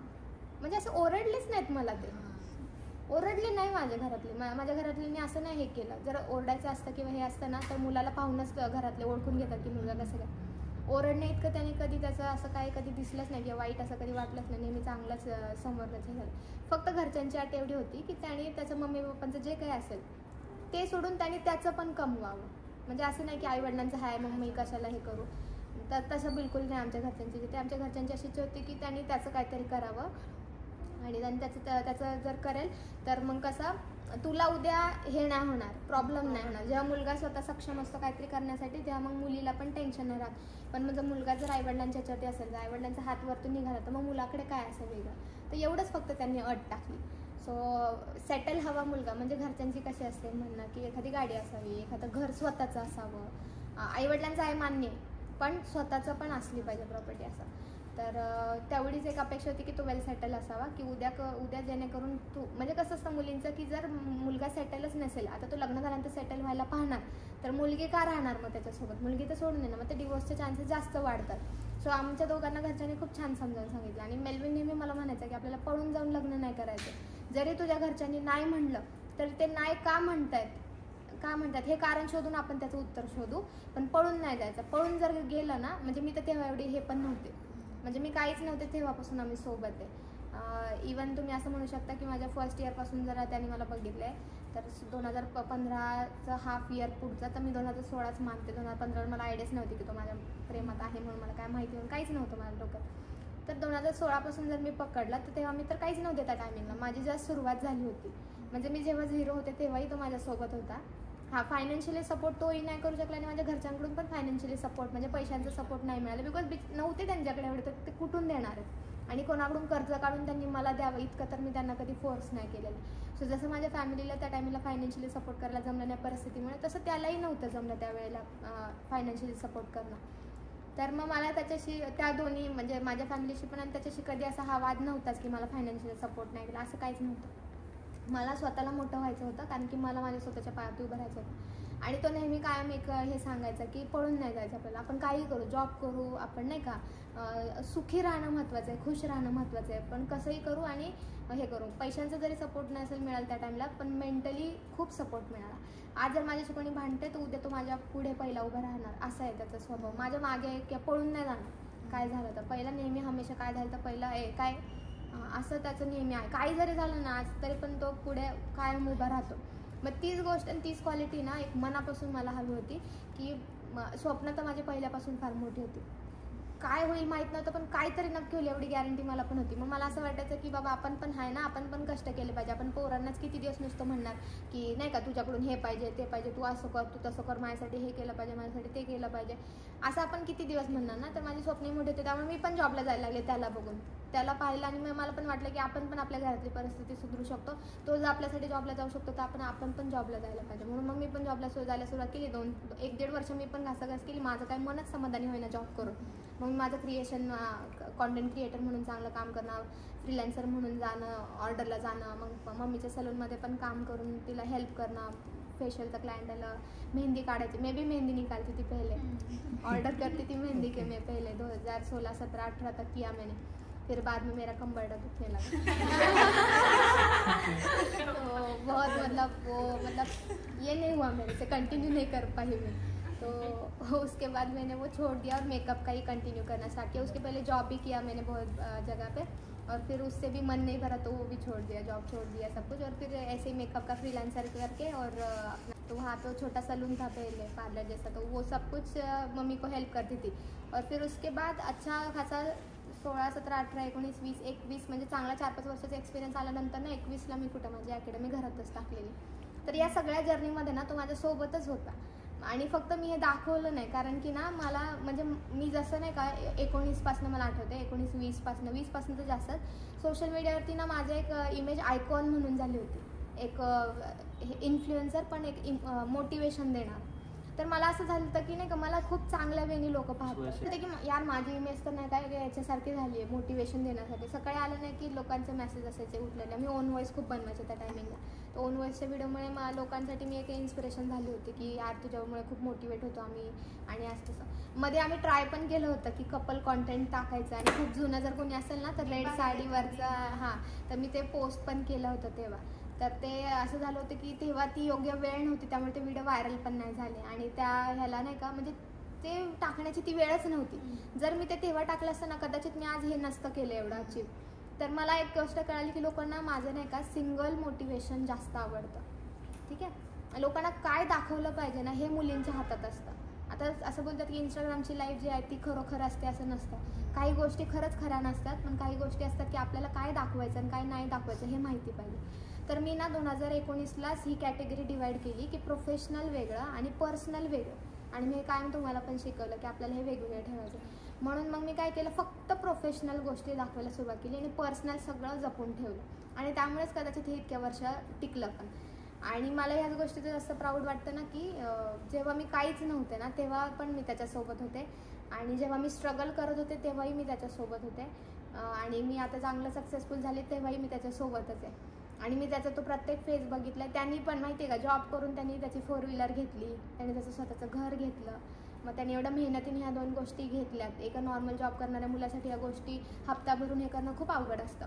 म्हणजे असं ओरडलेच नाहीत मला. ते ओरडले नाही माझ्या घरातले. माझ्या घरातल्यांनी असं नाही हे केलं. जर ओरडायचं असतं किंवा हे असतं ना तर मुलाला पाहूनच घरातले ओळखून घेतात की मुलगा कसं काय. ओरडणे इतकं त्यांनी कधी त्याचं असं काही कधी दिसलंच नाही किंवा वाईट असं कधी वाटलंच नाही. नेहमी चांगलंच समोर त्याचं झालं. फक्त घरच्यांची अट एवढी होती की त्याने त्याचं मम्मी पप्पांचं जे काही असेल ते सोडून त्याने त्याचं पण कमवावं. म्हणजे असं नाही की आईवडिलांचं हाय मम्मी कशाला हे करू, तर तसं बिलकुल नाही आमच्या घरच्यांची. ते आमच्या घरच्यांची अशीच होती की त्यांनी त्याचं काहीतरी करावं. आणि त्याचं जर करेल तर मग कसं तुला उद्या हे नाही होणार, प्रॉब्लेम नाही होणार. जेव्हा मुलगा स्वतः सक्षम असतो काहीतरी करण्यासाठी तेव्हा मग मुलीला पण टेन्शन नाही राहत. पण मग जर मुलगा जर आईवडिलांच्या ह्याच्यावरती असेल, तर आईवडिलांचा हात वरतून निघाला तर मग मुलाकडे काय असेल वेगळं. तर एवढंच फक्त त्यांनी अट टाकली. सो सेटल हवा मुलगा, म्हणजे घरच्यांची कशी असते म्हणणं की एखादी गाडी असावी, एखादं घर स्वतःचं असावं. आईवडिलांचं आहे मान्य, पण स्वतःचं पण असली पाहिजे प्रॉपर्टी असं. तर तेवढीच एक अपेक्षा होती की तो वेल सेटल असावा, की उद्या जेणेकरून तू, म्हणजे कसं असतं मुलींचं की जर मुलगा सेटलच नसेल, आता तो लग्न झाल्यानंतर सेटल व्हायला पाहणार, तर मुलगी का राहणार मग त्याच्यासोबत, मुलगी तर सोडून देणार, मग ते डिवोर्सचे चान्सेस जास्त वाढतात. सो आमच्या दोघांना घरच्यांनी खूप छान समजावून सांगितलं. आणि मेल्विन नेहमी मला म्हणायचं की आपल्याला पळून जाऊन लग्न नाही करायचं. जरी तुझ्या घरच्यांनी नाही म्हणलं तर ते नाही का म्हणतात हे कारण शोधून आपण त्याचं उत्तर शोधू, पण पळून नाही जायचं. पळून जर गेलं ना, म्हणजे मी तर तेव्हा एवढी हे पण नव्हते, म्हणजे मी काहीच नव्हते तेव्हापासून आम्ही सोबत आहे. इवन तुम्ही असं म्हणू शकता की माझ्या फर्स्ट इयरपासून जरा त्यांनी मला बघितलं आहे, तर 2015चं हाफ इयर पुढचा, तर मी 2016च मानते. 2015 मला आयडियाच नव्हती की तो माझ्या प्रेमात आहे म्हणून, मला काय माहिती म्हणून काहीच नव्हतं माझ्या डोक्यात. तर 2016पासून जर मी पकडला तर तेव्हा मी तर काहीच नव्हते त्या टायमिंगला. माझी जस्ट सुरुवात झाली होती, म्हणजे मी जेव्हा 0 होते तेव्हाही तो माझ्यासोबत होता. हा फायनान्शियली सपोर्ट तोही नाही करू शकला, आणि माझ्या घरच्यांकडून पण फायनान्शियली सपोर्ट म्हणजे पैशांचा सपोर्ट नाही मिळाला, बिकॉज नव्हते त्यांच्याकडे एवढे, तर ते कुठून देणार आहेत. आणि कोणाकडून कर्ज काढून त्यांनी मला द्यावं इतकं तर मी त्यांना कधी फोर्स नाही केलेलं. सो जसं माझ्या फॅमिलीला त्या टायमिंगला फायनान्शियली सपोर्ट करायला जमलं नाही परिस्थितीमुळे, तसं त्यालाही नव्हतं जमलं त्यावेळेला फायनान्शियली सपोर्ट करणं. तर मग मला त्याच्याशी, त्या दोन्ही म्हणजे माझ्या फॅमिलीशी पण आणि त्याच्याशी कधी असा हा वाद नव्हताच की मला फायनान्शियली सपोर्ट नाही केला, असं काहीच नव्हतं. मला स्वतःला मोठं व्हायचं होतं, कारण की मला माझ्या स्वतःच्या पायात उभं राहायचं होतं. आणि तो नेहमी कायम एक हे सांगायचा की पळून नाही जायचं आपल्याला, आपण काही करू, जॉब करू, आपण नाही का सुखी राहणं महत्त्वाचं आहे, खुश राहणं महत्त्वाचं आहे, पण कसंही करू आणि हे करू. पैशांचा जरी सपोर्ट नसेल मिळाला त्या टाईमला, पण मेंटली खूप सपोर्ट मिळाला. आज जर माझ्याशी कोणी भांडते तर उद्या तो माझ्या पुढे पहिला उभं राहणार, असा आहे त्याचा स्वभाव. माझ्या मागे की पळून नाही जाणार, काय झालं तर पहिला नेहमी हमेशा काय झालं तर पहिलं काय असं त्याचं नेहमी आहे. काही जरी झालं ना आज तरी पण तो पुढे कायम उभा राहतो. मग तीच गोष्ट आणि तीच क्वालिटी ना एक मनापासून मला हवी होती, की स्वप्न तर माझी पहिल्यापासून फार मोठी होती. काय होईल माहीत नव्हतं, पण काहीतरी नक्की होईल एवढी गॅरंटी मला पण होती. मग मला असं वाटायचं की बाबा आपण पण आहे ना, आपण पण कष्ट केले पाहिजे. आपण पोरांनाच किती दिवस नुसतं म्हणणार की नाही का तुझ्याकडून हे पाहिजे ते पाहिजे, तू असं कर तू तसं कर, माझ्यासाठी हे केलं पाहिजे माझ्यासाठी ते केलं पाहिजे, असं आपण किती दिवस म्हणणार ना. तर माझी स्वप्ने मोठी होते, त्यामुळे मी पण जॉबला जायला लागले त्याला बघून, त्याला पाहिलं. आणि मला पण वाटलं की आपण पण आपल्या घरातली परिस्थिती सुधारू शकतो, तो जर आपल्यासाठी जॉबला जाऊ शकतो तर आपण पण जॉबला जायला पाहिजे. म्हणून मग मी पण जॉबला जायला सुरुवात केली. 1-1.5 वर्ष मी पण घासाघास केली. माझं काही मनच समाधानी होईना जॉब करून. मग माझं क्रिएशन कॉन्टेंट क्रिएटर म्हणून चांगलं काम करणं, फ्रीलान्सर म्हणून जाणं, ऑर्डरला जाणं, मग मम्मीच्या सलूनमध्ये पण काम करून तिला हेल्प करणं, फेशियलचा क्लायंट आला, मेहंदी काढायची, मे भी मेहंदी निकालती थी पहले, ऑर्डर करती थी मेहंदी के मैं पहले 2016, 17, 18 तक किया मैंने. फिर बाद में मेरा कंबरडा दुखने लगा. तो बहुत मतलब ये नहीं हुआ मेरे से, कंटिन्यू नहीं कर पाई मैं. तो उसके बाद मैंने वो छोड़ दिया और मेकअप का ही कंटिन्यू करना स्टार्ट किया. उसके पहले जॉब भी किया मैंने बहुत जगह पे, और फिर उससे भी मन नहीं भरा तो वो भी छोड़ दिया, जॉब छोड़ दिया सब कुछ. और फिर ऐसे ही मेकअप का फ्रीलांसर करके, और तो वहाँ पे छोटा सलून था पहले पार्लर जैसा, तो वो सब कुछ मम्मी को हेल्प करती थी. और फिर उसके बाद अच्छा खासा 16, 17, 18, 19, 20, 21 म्हणजे चांगला 4-5 वर्षाचा एक्सपिरियन्स आल्यानंतर ना 21ला मी कुठं माझी अकॅडमी घरातच टाकलेली. तर या सगळ्या जर्नीमध्ये ना तो माझ्यासोबतच होता. आणि फक्त मी हे दाखवलं नाही, कारण की ना मला म्हणजे मी जसं नाही का 19पासून मला आठवते, 19-20पासून 20पासून तर जास्तच सोशल मीडियावरती ना माझं एक इमेज आयकॉन म्हणून झाली होती, एक इन्फ्लुएन्सर पण एक मोटिवेशन देणार. तर मला असं झालं होतं की नाही का मला खूप चांगल्या वेळी लोक पाहतात ते की यार माझी इमेज तर नाही काय याच्यासारखी झाली आहे मोटिवेशन देण्यासाठी. सकाळी आलं नाही की लोकांचे मेसेज असायचे उठलेले. मी ओन व्हॉइस खूप बनवायचे त्या टायमिंगला. तर ओन व्हॉइसच्या व्हिडिओमुळे लोकांसाठी मी एक इन्स्पिरेशन झाली होती की यार तुझ्यामुळे खूप मोटिवेट होतो आम्ही. आणि असं तसं मध्ये आम्ही ट्राय पण केलं होतं की कपल कॉन्टेंट टाकायचं, आणि खूप जुनं जर कोणी असेल ना तर रेड साडीवरचा हां, तर मी ते पोस्ट पण केलं होतं तेव्हा. तर ते असं झालं होतं की तेव्हा ती योग्य वेळ नव्हती, त्यामुळे ते व्हिडिओ व्हायरल पण नाही झाले. आणि त्या ह्याला नाही का म्हणजे ते टाकण्याची ती वेळच नव्हती. जर मी ते तेव्हा टाकलं असतं ना कदाचित मी आज हे नसतं केलं एवढं अचीव. तर मला एक गोष्ट कळाली की लोकांना माझं नाही का सिंगल मोटिवेशन जास्त आवडतं. ठीक आहे, लोकांना काय दाखवलं पाहिजे ना हे मुलींच्या हातात असतं. आता असं बोलतात की इंस्टाग्रामची लाईफ जी आहे ती खरोखर असते असं नसतं. काही गोष्टी खरंच खऱ्या नसतात, पण काही गोष्टी असतात की आपल्याला काय दाखवायचं आणि काय नाही दाखवायचं हे माहिती पाहिजे. तर मी ना 2019लाच ही कॅटेगरी डिवाईड केली की प्रोफेशनल वेगळं आणि पर्सनल वेगळं. आणि मी कायम तुम्हाला पण शिकवलं की आपल्याला हे वेगवेगळे ठेवायचं. म्हणून मग मी काय केलं, फक्त प्रोफेशनल गोष्टी दाखवायला सुरुवात केली आणि पर्सनल सगळं जपून ठेवलं. आणि त्यामुळेच कदाचित हे इतक्या वर्ष टिकलं पण. आणि मला ह्याच गोष्टीचं जास्त प्राऊड वाटतं ना की जेव्हा मी काहीच नव्हते ना तेव्हा पण मी त्याच्यासोबत होते, आणि जेव्हा मी स्ट्रगल करत होते तेव्हाही मी त्याच्यासोबत होते, आणि मी आता चांगलं सक्सेसफुल झाले तेव्हाही मी त्याच्यासोबतच आहे. आणि मी त्याचा तो प्रत्येक फेज बघितला आहे. त्यांनी पण माहिती आहे का, जॉब करून त्यांनी त्याची 4 व्हीलर घेतली, त्याने त्याचं स्वतःचं घर घेतलं. मग त्याने एवढं मेहनतीने ह्या 2 गोष्टी घेतल्यात. एका नॉर्मल जॉब करणाऱ्या मुलासाठी ह्या गोष्टी हप्ता भरून हे करणं खूप अवघड असतं.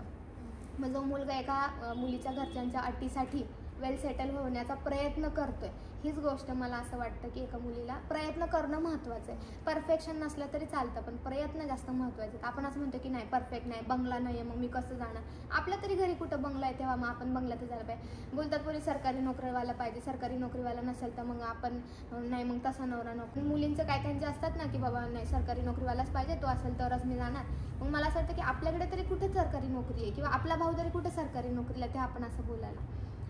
मग जो मुलगा एका मुलीच्या घरच्यांच्या अटीसाठी वेल सेटल होण्याचा प्रयत्न करतोय, हीच गोष्ट मला असं वाटतं की एका मुलीला प्रयत्न करणं महत्त्वाचं आहे. परफेक्शन नसलं तरी चालतं, पण प्रयत्न जास्त महत्त्वाचे आहेत. आपण असं म्हणतो की नाही परफेक्ट नाही, बंगला नाही आहे, मग मी कसं जाणार. आपल्या तरी घरी कुठं बंगला आहे, तेव्हा मग आपण बंगल्यात जायला पाहिजे. बोलतात पोरी सरकारी नोकरीवाला पाहिजे, सरकारी नोकरीवाला नसेल तर मग आपण नाही, मग तसा नवरा नको. मुलींचं काय त्यांचे असतात ना की बाबा नाही सरकारी नोकरीवालाच पाहिजे, तो असेल तरच मी जाणार. मग मला असं वाटतं की आपल्याकडे तरी कुठे सरकारी नोकरी आहे, किंवा आपला भाऊ तरी कुठे सरकारी नोकरीला, ते आपण असं बोलायला.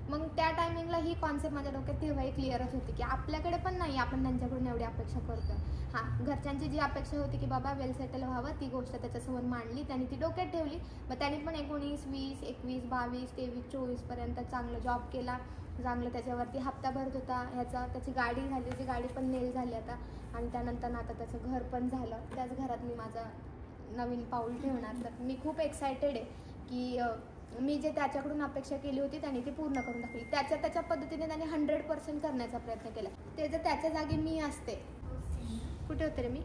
मग त्या टायमिंगला ही कॉन्सेप्ट माझ्या डोक्यात तेव्हाही क्लिअरच होती की आपल्याकडे पण नाही, आपण त्यांच्याकडून एवढी अपेक्षा करतो. हां, घरच्यांची जी अपेक्षा होती की बाबा वेल सेटल व्हावं, ती गोष्ट त्याच्यासमोर मांडली, त्यांनी ती डोक्यात ठेवली. मग त्यांनी पण 19, 20, 21, 22, 23, 24पर्यंत चांगलं जॉब केला, चांगलं त्याच्यावरती हप्ता भरत होता ह्याचा. त्याची गाडी झाली, त्याची गाडी पण नेल झाली आता, आणि त्यानंतर आता त्याचं घर पण झालं. त्याच घरात मी माझं नवीन पाऊल ठेवणार. तर मी खूप एक्सायटेड आहे की मी जे त्याच्याकडून अपेक्षा केली होती त्यांनी ती पूर्ण करून दाखवली. त्याच्या पद्धतीने त्याने 100% करण्याचा प्रयत्न केला. ते जर त्याच्या जागी मी असते, कुठे होते रे मी,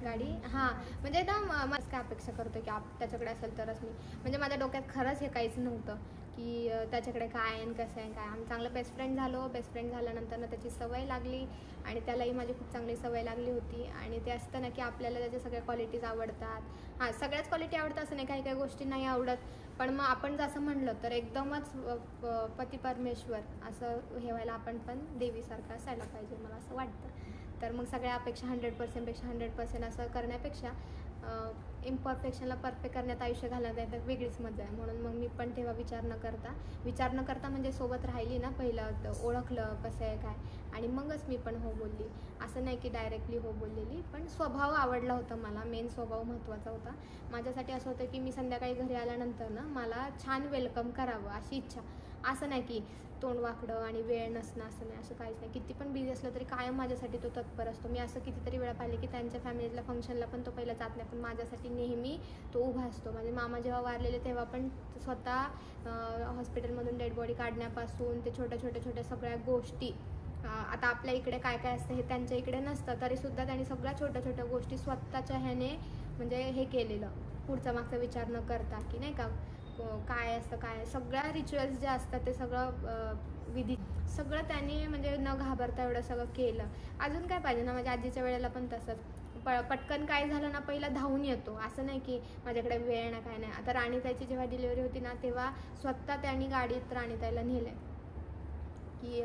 गाडी, हां, म्हणजे ना मस्त काय अपेक्षा करतो की त्याच्याकडे असेल तरच मी, म्हणजे माझ्या डोक्यात खरंच हे काहीच नव्हतं की त्याच्याकडे काय आहे आणि कसं आहे काय. आम्ही चांगलं बेस्ट फ्रेंड झालो. बेस्ट फ्रेंड झाल्यानंतर ना त्याची सवय लागली, आणि त्यालाही माझी खूप चांगली सवय लागली होती. आणि ते असतं ना की आपल्याला त्याच्या सगळ्या क्वालिटीज आवडतात. हां, सगळ्याच क्वालिटी आवडतात असं नाही, काही काही गोष्टी नाही आवडत. पण मग आपण जसं म्हणलं तर एकदमच पती परमेश्वर असं हे व्हायला आपण पण देवीसारखं असायला पाहिजे, मला असं वाटतं. तर मग सगळ्या अपेक्षा 100%पेक्षा 100% असं करण्यापेक्षा इम्परफेक्शनला परफेक्ट करण्यात आयुष्य घालण्यात आहे, तर वेगळीच मजा आहे. म्हणून मग मी पण तेव्हा विचार न करता म्हणजे सोबत राहिली ना, पहिलं ओळखलं कसं आहे काय, आणि मगच मी पण हो बोलली. असं नाही की डायरेक्टली हो बोललेली, पण स्वभाव आवडला होता मला. मेन स्वभाव महत्त्वाचा होता माझ्यासाठी. असं होतं की मी संध्याकाळी घरी आल्यानंतर ना मला छान वेलकम करावं अशी इच्छा. असं नाही की तोंड वाकडं आणि वेळ नसणं, असं नाही, असं काहीच नाही. किती पण बिझी असलं तरी कायम माझ्यासाठी तो तत्पर असतो. मी असं कितीतरी वेळा पाहिले की त्यांच्या फॅमिलीतल्या फंक्शनला पण तो पहिला जात नाही, पण माझ्यासाठी नेहमी तो उभा असतो. माझे मामा जेव्हा वारलेले तेव्हा पण स्वतः हॉस्पिटलमधून डेड बॉडी काढण्यापासून ते छोट्या सगळ्या गोष्टी, आता आपल्या इकडे काय काय असतं हे त्यांच्या इकडे नसतं, तरीसुद्धा त्यांनी सगळ्या छोट्या गोष्टी स्वतःच्या ह्याने म्हणजे हे केलेलं, पुढचा मागचा विचार न करता, की नाही का काय असतं काय, सगळ्या रिच्युअल्स जे असतात ते सगळं विधी सगळं त्यांनी म्हणजे न घाबरता एवढं सगळं केलं. अजून काय पाहिजे ना, माझ्या आजीच्या वेळेला पण तसंच. पटकन काय झालं ना पहिला धावून येतो, असं नाही की माझ्याकडे वेळ ना काय नाही. आता राणीताईची जेव्हा डिलिव्हरी होती ना तेव्हा स्वतः त्यांनी गाडीत राणीताईला नेलं की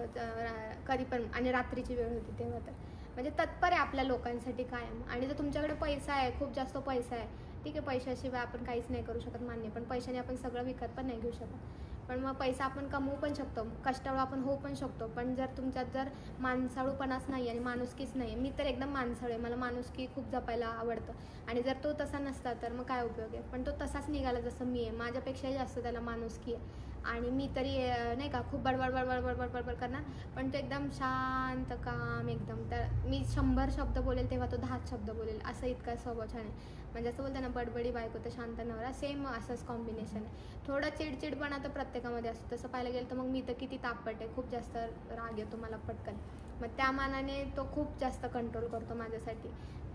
कधी पण, आणि रात्रीची वेळ होती तेव्हा. तर म्हणजे तत्पर आहे आपल्या लोकांसाठी कायम. आणि जर तुमच्याकडे पैसा आहे, खूप जास्त पैसा आहे, ठीक आहे, पैशाशिवाय आपण काहीच नाही करू शकत, मान्य, पण पैशाने आपण सगळं विकत पण नाही घेऊ शकत. पण मग पैसा आपण कमवू पण शकतो, कष्टाळू आपण होऊ पण शकतो. पण जर तुमच्यात जर माणसाळूपणाच नाही आणि माणुसकीच नाही, मी तर एकदम माणसाळू आहे, मला माणुसकी खूप जपायला आवडतं. आणि जर तो तसा नसता तर मग काय उपयोग आहे. पण तो तसाच निघाला जसं मी आहे, माझ्यापेक्षाही जास्त त्याला माणुसकी आहे. आणि मी तरी नाही का खूप बडबड करणार, पण तो एकदम शांत काम एकदम. तर मी 100 शब्द बोलेल तेव्हा तो 10 शब्द बोलेल, असं इतका स्वभाव छान आहे. म्हणजे असं बोलतं ना, बडबडी बायको तर शांत नवरा, सेम असंच कॉम्बिनेशन आहे. थोडा चिडचिडपणा तर प्रत्येकामध्ये असतो. तसं पाहायला गेलं तर मग मी तर किती तापट आहे, खूप जास्त राग येतो मला पटकन. मग त्या मानाने तो खूप जास्त कंट्रोल करतो माझ्यासाठी.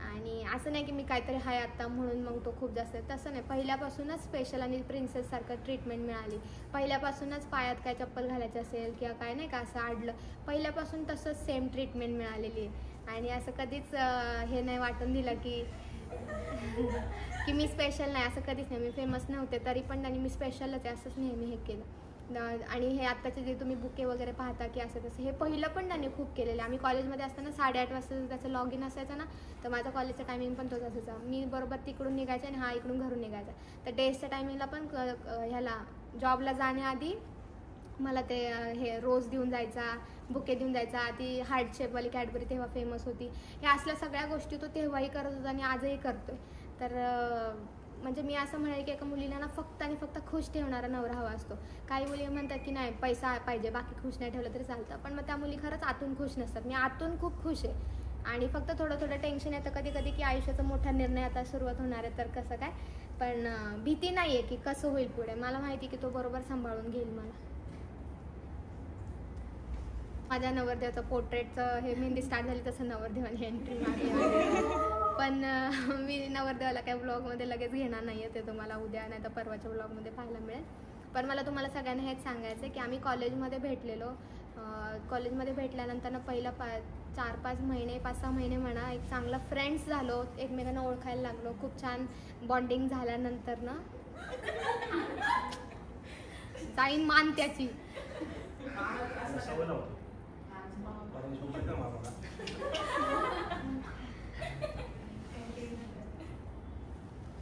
आणि असं नाही की मी काहीतरी हाय आत्ता म्हणून मग तो खूप जास्त आहे, तसं नाही. पहिल्यापासूनच स्पेशल आणि प्रिन्सेससारखं ट्रीटमेंट मिळाली. पहिल्यापासूनच पायात काय चप्पल घालायची असेल किंवा काय नाही का असं आडलं, पहिल्यापासून तसंच सेम ट्रीटमेंट मिळालेली आहे. आणि असं कधीच हे नाही वाटून दिलं की की मी स्पेशल नाही, असं कधीच नाही. मी फेमस नव्हते तरी पण त्यांनी मी स्पेशलच आहे असंच नेहमी हे केलं. आणि हे आत्ताचे जे तुम्ही बुके वगैरे पाहता की असं तसं, हे पहिलं पण त्याने खूप केलेलं. आम्ही कॉलेजमध्ये असताना 8:30 वाजता त्याचं लॉग इन असायचं ना, तर माझा कॉलेजचा टायमिंग पण तोच असायचा. मी बरोबर तिकडून निघायचं आणि हा इकडून घरून निघायचा. तर डेजच्या टायमिंगला पण ह्याला जॉबला जाण्याआधी मला ते हे रोज देऊन जायचा, बुके देऊन जायचा. ती हार्ट शेपवाली कॅडबरी तेव्हा फेमस होती. ह्या असल्या सगळ्या गोष्टी तो तेव्हाही करत होता आणि आजही करतोय. तर म्हणजे मी असं म्हणेल की एका मुलीला ना फक्त आणि फक्त खुश ठेवणारा नवरा हवा असतो. काही मुली म्हणतात की नाही पैसा पाहिजे, बाकी खुश नाही ठेवलं तरी चालतं, पण मग त्या मुली खरंच आतून खुश नसतात. मी आतून खूप खुश आहे आणि फक्त थोडं थोडं टेन्शन येतं कधी कधी की आयुष्याचा मोठा निर्णय आता सुरुवात होणार आहे तर कसं काय, पण भीती नाही आहे की कसं होईल पुढे. मला माहिती की तो बरोबर सांभाळून घेईल मला. माझ्या नवरदेवाचं पोर्ट्रेटचं हे मेहंदी स्टार्ट झाली तसं नवरदेवाने एंट्री मारली, पण मी नवरदेवाला काही ब्लॉगमध्ये लगेच घेणार नाही आहे. ते तुम्हाला उद्या नाही तर परवाच्या ब्लॉगमध्ये पाहायला मिळेल. पण मला तुम्हाला सगळ्यांना हेच सांगायचं आहे की आम्ही कॉलेजमध्ये भेटलेलो. कॉलेजमध्ये भेटल्यानंतर ना पहिला 4-5 महिने 5-6 महिने म्हणा एक चांगला फ्रेंड्स झालो, एकमेकांना ओळखायला लागलो, खूप छान बॉन्डिंग झाल्यानंतर ना जाईन मान त्याची.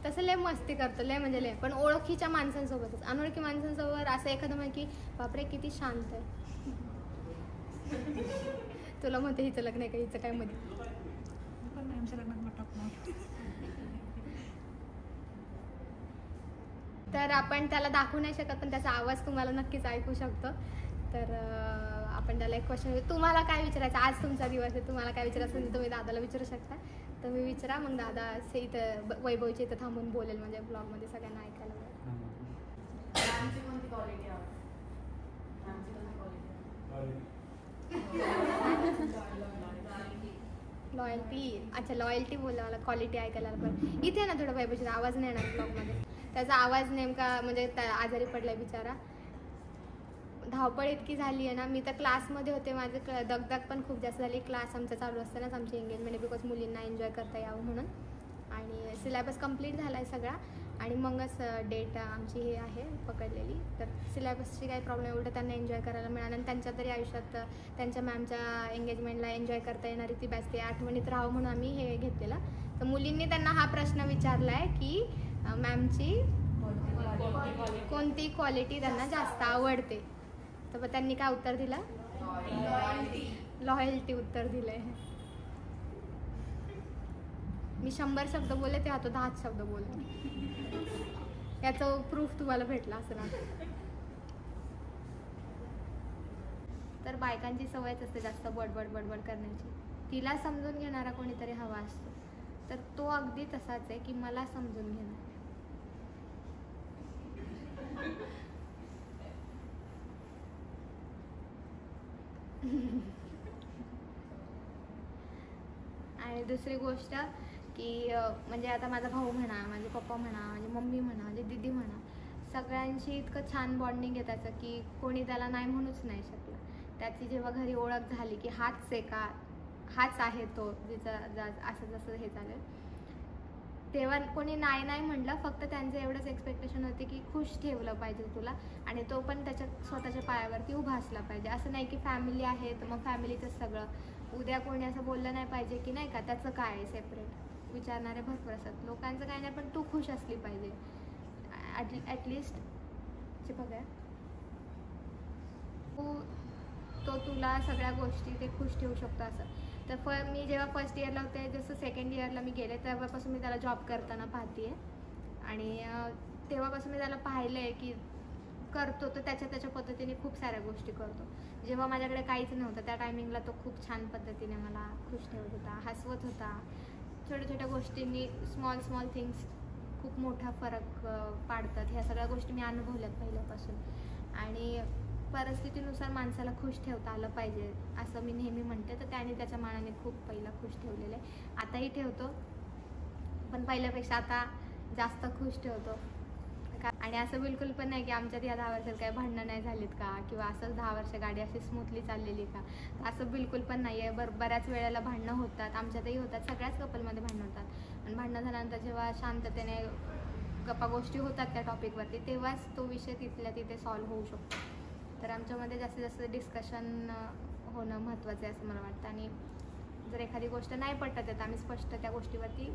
तसं लय मस्ती करतो, लय म्हणजे लय, पण ओळखीच्या माणसांसोबतच. अनोळखी माणसांसोबत असं एखादं म्हणजे की बापरे किती शांत आहे. तुला म्हणते हिचं लग्न आहे का, हिचं काय मध्ये. तर आपण त्याला दाखवू नाही शकत, पण त्याचा आवाज तुम्हाला नक्कीच ऐकू शकतो. तर आपण त्याला एक क्वेश्चन, तुम्हाला काय विचारायचं, आज तुमचा दिवस आहे, तुम्हाला काय विचारायचं असेल तुम्ही दादाला विचारू शकता. तुम्ही विचारा, मग दादा असे इथं वैभवच्या इथं थांबून बोलेल, म्हणजे ब्लॉगमध्ये सगळ्यांना ऐकायला मिळेल. लॉयल्टी, अच्छा लॉयल्टी बोलला, मला क्वालिटी ऐकायला. पण इथे ना थोडं वैभवचा आवाज नाही येणार ब्लॉगमध्ये. त्याचा आवाज नेमका म्हणजे आजारी पडलाय बिचारा. धावपळ इतकी झाली आहे ना, मी तर क्लासमध्ये होते, माझं दगदग पण खूप जास्त झाली. क्लास आमचा चालू असतानाच आमची एंगेजमेंट, बिकॉज मुलींना एन्जॉय करता यावं म्हणून. आणि सिलेबस कंप्लीट झाला आहे सगळा आणि मगच डेट आमची हे आहे पकडलेली. तर सिलेबसची काही प्रॉब्लेम, उलटं त्यांना एन्जॉय करायला मिळालं आणि त्यांच्या तरी आयुष्यात त्यांच्या मॅमच्या एंगेजमेंटला एन्जॉय करता येणारी ती बॅच, ते आठवणीत राहावं म्हणून आम्ही हे घेतलेलं. तर मुलींनी त्यांना हा प्रश्न विचारला आहे की मॅमची कोणती क्वालिटी त्यांना जास्त आवडते. तर त्यांनी काय उत्तर दिलं, लॉयल्टी उत्तर दिलंय. मी 100 शब्द बोलले, ते आता 10 शब्द बोलतो. याचं प्रूफ तुम्हाला भेटला असं ना. तर बायकांची सवयच असते जास्त बडबड बडबड करण्याची. तिला समजून घेणारा कोणीतरी हवा असतो. तर तो अगदी तसाच आहे की मला समजून घेणार. आणि दुसरी गोष्ट की म्हणजे आता माझा भाऊ म्हणा, माझे पप्पा म्हणा, माझी मम्मी म्हणा, माझी दीदी म्हणा, सगळ्यांशी इतकं छान बॉन्डिंग आहे त्याचं की कोणी त्याला नाही म्हणूच नाही शकलं. त्याची जेव्हा घरी ओळख झाली की हाच आहे का, हाच आहे तो जिचा असं जसं हे झालं, तेव्हा कोणी नाही नाही म्हटलं. फक्त त्यांचं एवढंच एक्सपेक्टेशन होते की खुश ठेवलं पाहिजे तुला आणि तो पण त्याच्या स्वतःच्या पायावरती उभा असला पाहिजे. असं नाही की फॅमिली आहे तर मग फॅमिलीचंच सगळं. उद्या कोणी असं बोललं नाही पाहिजे की नाही का त्याचं काय आहे सेपरेट, विचारणारे भरपूर असतात. लोकांचं काय नाही, पण तू खुश असली पाहिजे ॲटलिस्ट. बघा तो तुला सगळ्या गोष्टी ते खुश ठेवू शकतो असं. तर मी जेव्हा फर्स्ट इयरला होते, जसं सेकंड इयरला मी गेले तेव्हापासून मी त्याला जॉब करताना पाहते आणि तेव्हापासून मी त्याला पाहिलं आहे की करतो तो त्याच्या पद्धतीने खूप साऱ्या गोष्टी करतो. जेव्हा माझ्याकडे काहीच नव्हतं त्या टायमिंगला तो खूप छान पद्धतीने मला खुश ठेवत होता, हसवत होता. छोट्या छोट्या गोष्टींनी, स्मॉल थिंग्स खूप मोठा फरक पाडतात. ह्या सगळ्या गोष्टी मी अनुभवल्यात पहिल्यापासून. आणि परिस्थितीनुसार माणसाला खुश ठेवता आलं पाहिजे असं मी नेहमी म्हणते. तर त्याने त्याच्या मनाने खूप पहिला खुश ठेवलेलं आहे, आताही ठेवतो, पण पहिल्यापेक्षा आता जास्त खुश ठेवतो. आणि असं बिलकुल पण नाही की आमच्यात या 10 वर्षात काही भांडणं नाही झालीत का, किंवा असंच 10 वर्ष गाडी अशी स्मूथली चाललेली का, असं बिलकुल पण नाही आहे. बऱ्याच वेळेला भांडणं होतात, आमच्यातही होतात, सगळ्याच कपलमध्ये भांडणं होतात. आणि भांडणं झाल्यानंतर जेव्हा शांततेने गप्पा गोष्टी होतात त्या टॉपिकवरती, तेव्हाच तो विषय तिथल्या तिथे सॉल्व्ह होऊ शकतो. तर आमच्यामध्ये जास्तीत जास्त डिस्कशन होणं महत्त्वाचं आहे असं मला वाटतं. आणि जर एखादी गोष्ट नाही पटत आहे तर आम्ही स्पष्ट त्या गोष्टीवरती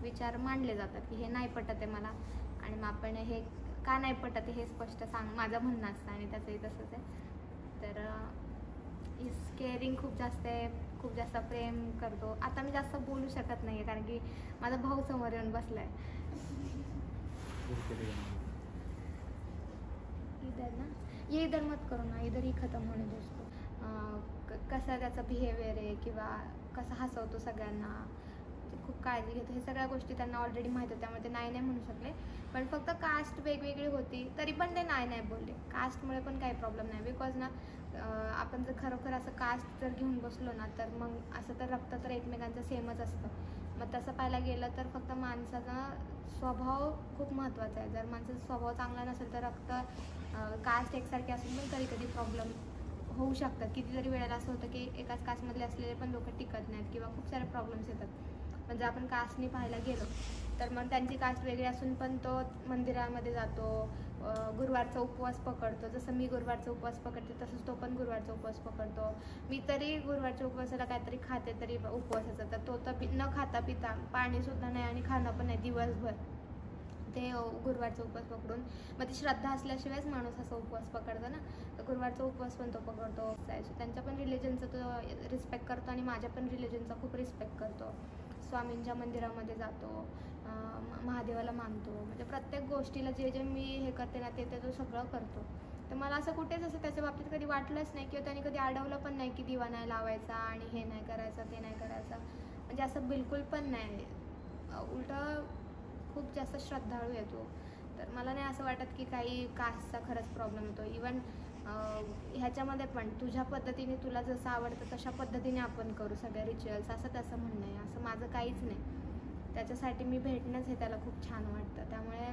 विचार मांडले जातात की हे नाही पटत आहे मला, आणि मग आपण हे का नाही पटत आहे हे स्पष्ट माझं म्हणणं असतं आणि त्याचंही तसंच आहे. तर इज केअरिंग खूप जास्त आहे, खूप जास्त प्रेम करतो. आता मी जास्त बोलू शकत नाही आहे कारण की माझा भाऊ समोर येऊन बसला आहे. इधर ना ये इधर मत करो ना, इधर ही खतम होणे दोस्तो. कसा त्याचा बिहेवियर आहे किंवा कसा हसवतो सगळ्यांना, खूप काळजी घेतो, हे सगळ्या गोष्टी त्यांना ऑलरेडी माहीत होत्या, त्यामुळे ते नाही म्हणू शकले. पण फक्त कास्ट वेगवेगळी होती तरी पण ते नाही बोलले. कास्टमुळे पण काही प्रॉब्लेम नाही, बिकॉज ना आपण जर खरोखर असं कास्ट जर घेऊन बसलो ना तर मग असं तर रक्त तर एकमेकांचं सेमच असतं. मग तसं पाहायला गेलं तर फक्त माणसाचा स्वभाव खूप महत्त्वाचा आहे. जर माणसाचा स्वभाव चांगला नसेल तर रक्त कास्ट एकसारखे असून पण कधी कधी प्रॉब्लेम होऊ शकतात. कितीतरी वेळेला असं होतं की एकाच कास्टमधले असलेले पण लोक टिकत नाहीत किंवा खूप सारे प्रॉब्लेम्स येतात. म्हणजे आपण कास्टनी पाहायला गेलो तर मग त्यांची कास्ट वेगळी असून पण तो मंदिरामध्ये जातो, गुरुवारचा उपवास पकडतो. जसं मी गुरुवारचा उपवास पकडते तसंच तो पण गुरुवारचा उपवास पकडतो. मी तरी गुरुवारच्या उपवासाला काहीतरी खाते तरी उपवासाचं, तर तो तर न खाता पिता, पाणीसुद्धा नाही आणि खाणं पण नाही दिवसभर, ते गुरुवारचा उपवास पकडून. मग ती श्रद्धा असल्याशिवायच माणूस असा उपवास पकडतो ना, तर गुरुवारचा उपवास पण तो पकडतो. त्यांच्या पण रिलिजनचा तो रिस्पेक्ट करतो आणि माझ्या पण रिलिजनचा खूप रिस्पेक्ट करतो. स्वामींच्या मंदिरामध्ये जातो, महादेवाला मानतो, म्हणजे प्रत्येक गोष्टीला जे जे मी हे करते ना ते तो सगळं करतो. तर मला असं कुठेच असं त्याच्या बाबतीत कधी वाटलंच नाही किंवा त्याने कधी अडवलं पण नाही की दिवा नाही लावायचा आणि हे नाही करायचं ते नाही करायचं, म्हणजे असं बिलकुल पण नाही. उलटं खूप जास्त श्रद्धाळू येतो. तर मला नाही असं वाटत की काही कास्टचा खरंच प्रॉब्लेम येतो. इवन ह्याच्यामध्ये पण तुझ्या पद्धतीने तुला जसं आवडतं तशा पद्धतीने आपण करू सगळे रिच्युअल्स, असं त्याचं म्हणणं आहे. असं माझं काहीच नाही. त्याच्यासाठी मी भेटणंच हे त्याला खूप छान वाटतं. त्यामुळे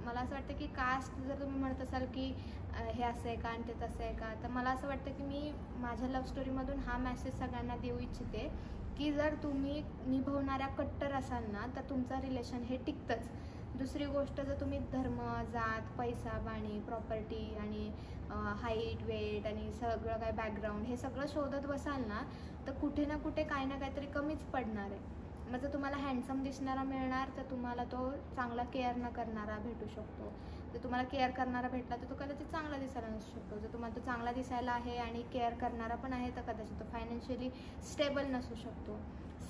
मला असं वाटतं की कास्ट जर तुम्ही म्हणत असाल की हे असं आहे का आणि ते तसं आहे का, तर मला असं वाटतं की मी माझ्या लव्ह स्टोरीमधून हा मेसेज सगळ्यांना देऊ इच्छिते की जर तुम्ही निभवणाऱ्या कट्टर असाल ना तर तुमचं रिलेशन हे टिकतंच. दुसरी गोष्ट, जर तुम्ही धर्म, जात, पैसा पाणी, प्रॉपर्टी आणि हाईट, वेट आणि सगळं काय बॅकग्राऊंड हे सगळं शोधत बसाल ना तर कुठे ना कुठे काही ना काहीतरी कमीच पडणार आहे. मग जर तुम्हाला हँडसम दिसणारा मिळणार तर तुम्हाला तो चांगला केअर न करणारा भेटू शकतो. जर तुम्हाला केअर करणारा भेटला तर तो कदाचित चांगला दिसायला नसू शकतो. जर तुम्हाला तो चांगला दिसायला आहे आणि केअर करणारा पण आहे तर कदाचित तो फायनान्शियली स्टेबल नसू शकतो.